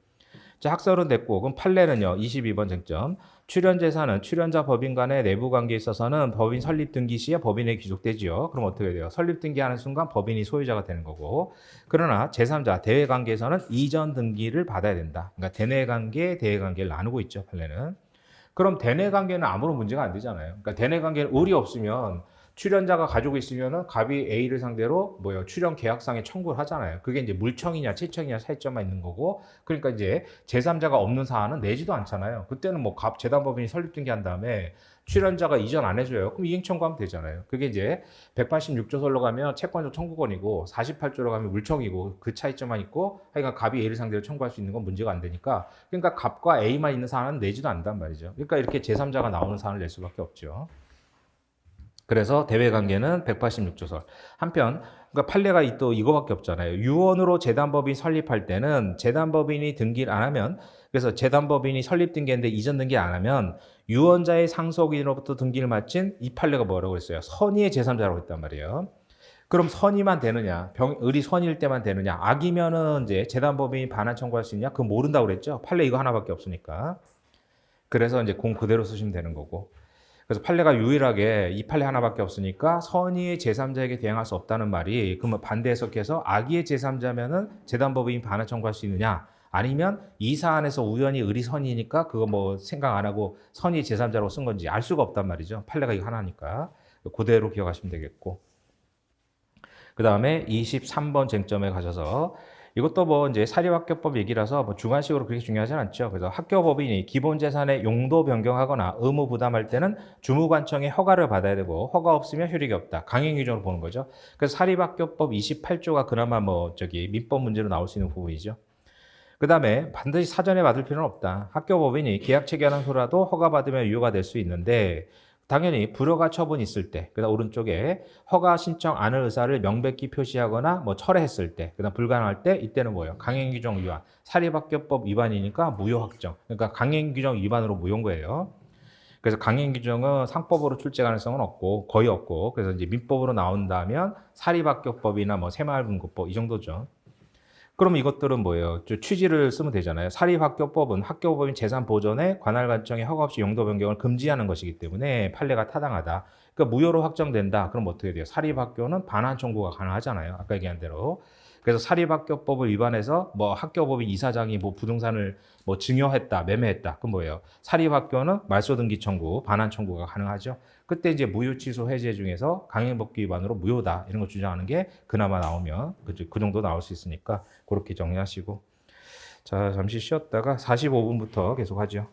자, 학설은 됐고, 그럼 판례는요. 22번 쟁점. 출연재산은 출연자 법인 간의 내부 관계에 있어서는 법인 설립 등기 시에 법인에 귀속되지요. 그럼 어떻게 돼요? 설립 등기하는 순간 법인이 소유자가 되는 거고. 그러나 제3자 대외 관계에서는 이전 등기를 받아야 된다. 그러니까 대내 관계, 대외 관계를 나누고 있죠. 판례는. 그럼 대내 관계는 아무런 문제가 안 되잖아요. 그러니까 대내 관계는 을이 없으면 출연자가 가지고 있으면은 갑이 A를 상대로 출연 계약상에 청구를 하잖아요. 그게 이제 물청이냐 채청이냐 차이점만 있는 거고, 그러니까 이제 제3자가 없는 사안은 내지도 않잖아요. 그때는 뭐 갑 재단법인이 설립등기한 다음에 출연자가 이전 안 해줘요. 그럼 이행 청구하면 되잖아요. 그게 이제 186조설로 가면 채권적 청구권이고 48조로 가면 물청이고 그 차이점만 있고, 하여간 갑이 A를 상대로 청구할 수 있는 건 문제가 안 되니까, 그러니까 갑과 A만 있는 사안은 내지도 않단 말이죠. 그러니까 이렇게 제3자가 나오는 사안을 낼 수밖에 없죠. 그래서 대외관계는 186조설. 한편 그러니까 판례가 또 이거밖에 없잖아요. 유언으로 재단법인 설립할 때는 재단법인이 등기를 안 하면, 그래서 재단법인이 설립 등기했는데 이전 등기 안 하면 유언자의 상속인으로부터 등기를 마친 이 판례가 뭐라고 했어요? 선의의 제3자라고 했단 말이에요. 그럼 선의만 되느냐? 을이 선의일 때만 되느냐? 악이면은 이제 재단법인이 반환 청구할 수 있냐? 그건 모른다고 그랬죠. 판례 이거 하나밖에 없으니까. 그래서 이제 공 그대로 쓰시면 되는 거고. 그래서 판례가 유일하게 이 판례 하나밖에 없으니까 선의의 제3자에게 대항할 수 없다는 말이, 그러면 반대 해석해서 악의의 제3자면은 재단법인이 반환 청구할 수 있느냐? 아니면 이 사안에서 우연히 을이 선의니까 그거 뭐 생각 안 하고 선의 제3자로 쓴 건지 알 수가 없단 말이죠. 판례가 이거 하나니까. 그대로 기억하시면 되겠고. 그 다음에 23번 쟁점에 가셔서, 이것도 뭐 이제 사립학교법 얘기라서 뭐 주관식으로 그렇게 중요하진 않죠. 그래서 학교법인이 기본 재산의 용도 변경하거나 의무 부담할 때는 주무관청의 허가를 받아야 되고, 허가 없으면 효력이 없다. 강행 규정으로 보는 거죠. 그래서 사립학교법 28조가 그나마 민법 문제로 나올 수 있는 부분이죠. 그 다음에 반드시 사전에 받을 필요는 없다. 학교법인이 계약 체결한 후라도 허가받으면 유효가 될 수 있는데, 당연히 불허가 처분이 있을 때, 그다음 오른쪽에 허가 신청 안을 의사를 명백히 표시하거나 철회했을 때, 그다음 불가능할 때, 이때는 뭐예요? 강행규정 위반, 사립학교법 위반이니까 무효 확정. 그러니까 강행규정 위반으로 무효인 거예요. 그래서 강행규정은 상법으로 출제 가능성은 없고 거의 없고, 그래서 이제 민법으로 나온다면 사립학교법이나 새마을분고법 이 정도죠. 그럼 이것들은 뭐예요? 취지를 쓰면 되잖아요. 사립학교법은 학교법인 재산 보존에 관할 관청의 허가 없이 용도 변경을 금지하는 것이기 때문에 판례가 타당하다. 그러니까 무효로 확정된다. 그럼 어떻게 돼요? 사립학교는 반환 청구가 가능하잖아요. 아까 얘기한 대로. 그래서 사립학교법을 위반해서 학교법인 이사장이 부동산을 증여했다, 매매했다. 그럼 뭐예요? 사립학교는 말소등기 청구, 반환 청구가 가능하죠. 그때 이제 무효 취소 해제 중에서 강행법규 위반으로 무효다 이런 거 주장하는 게 그나마 나오면 그 정도 나올 수 있으니까 그렇게 정리하시고, 자 잠시 쉬었다가 45분부터 계속 하죠.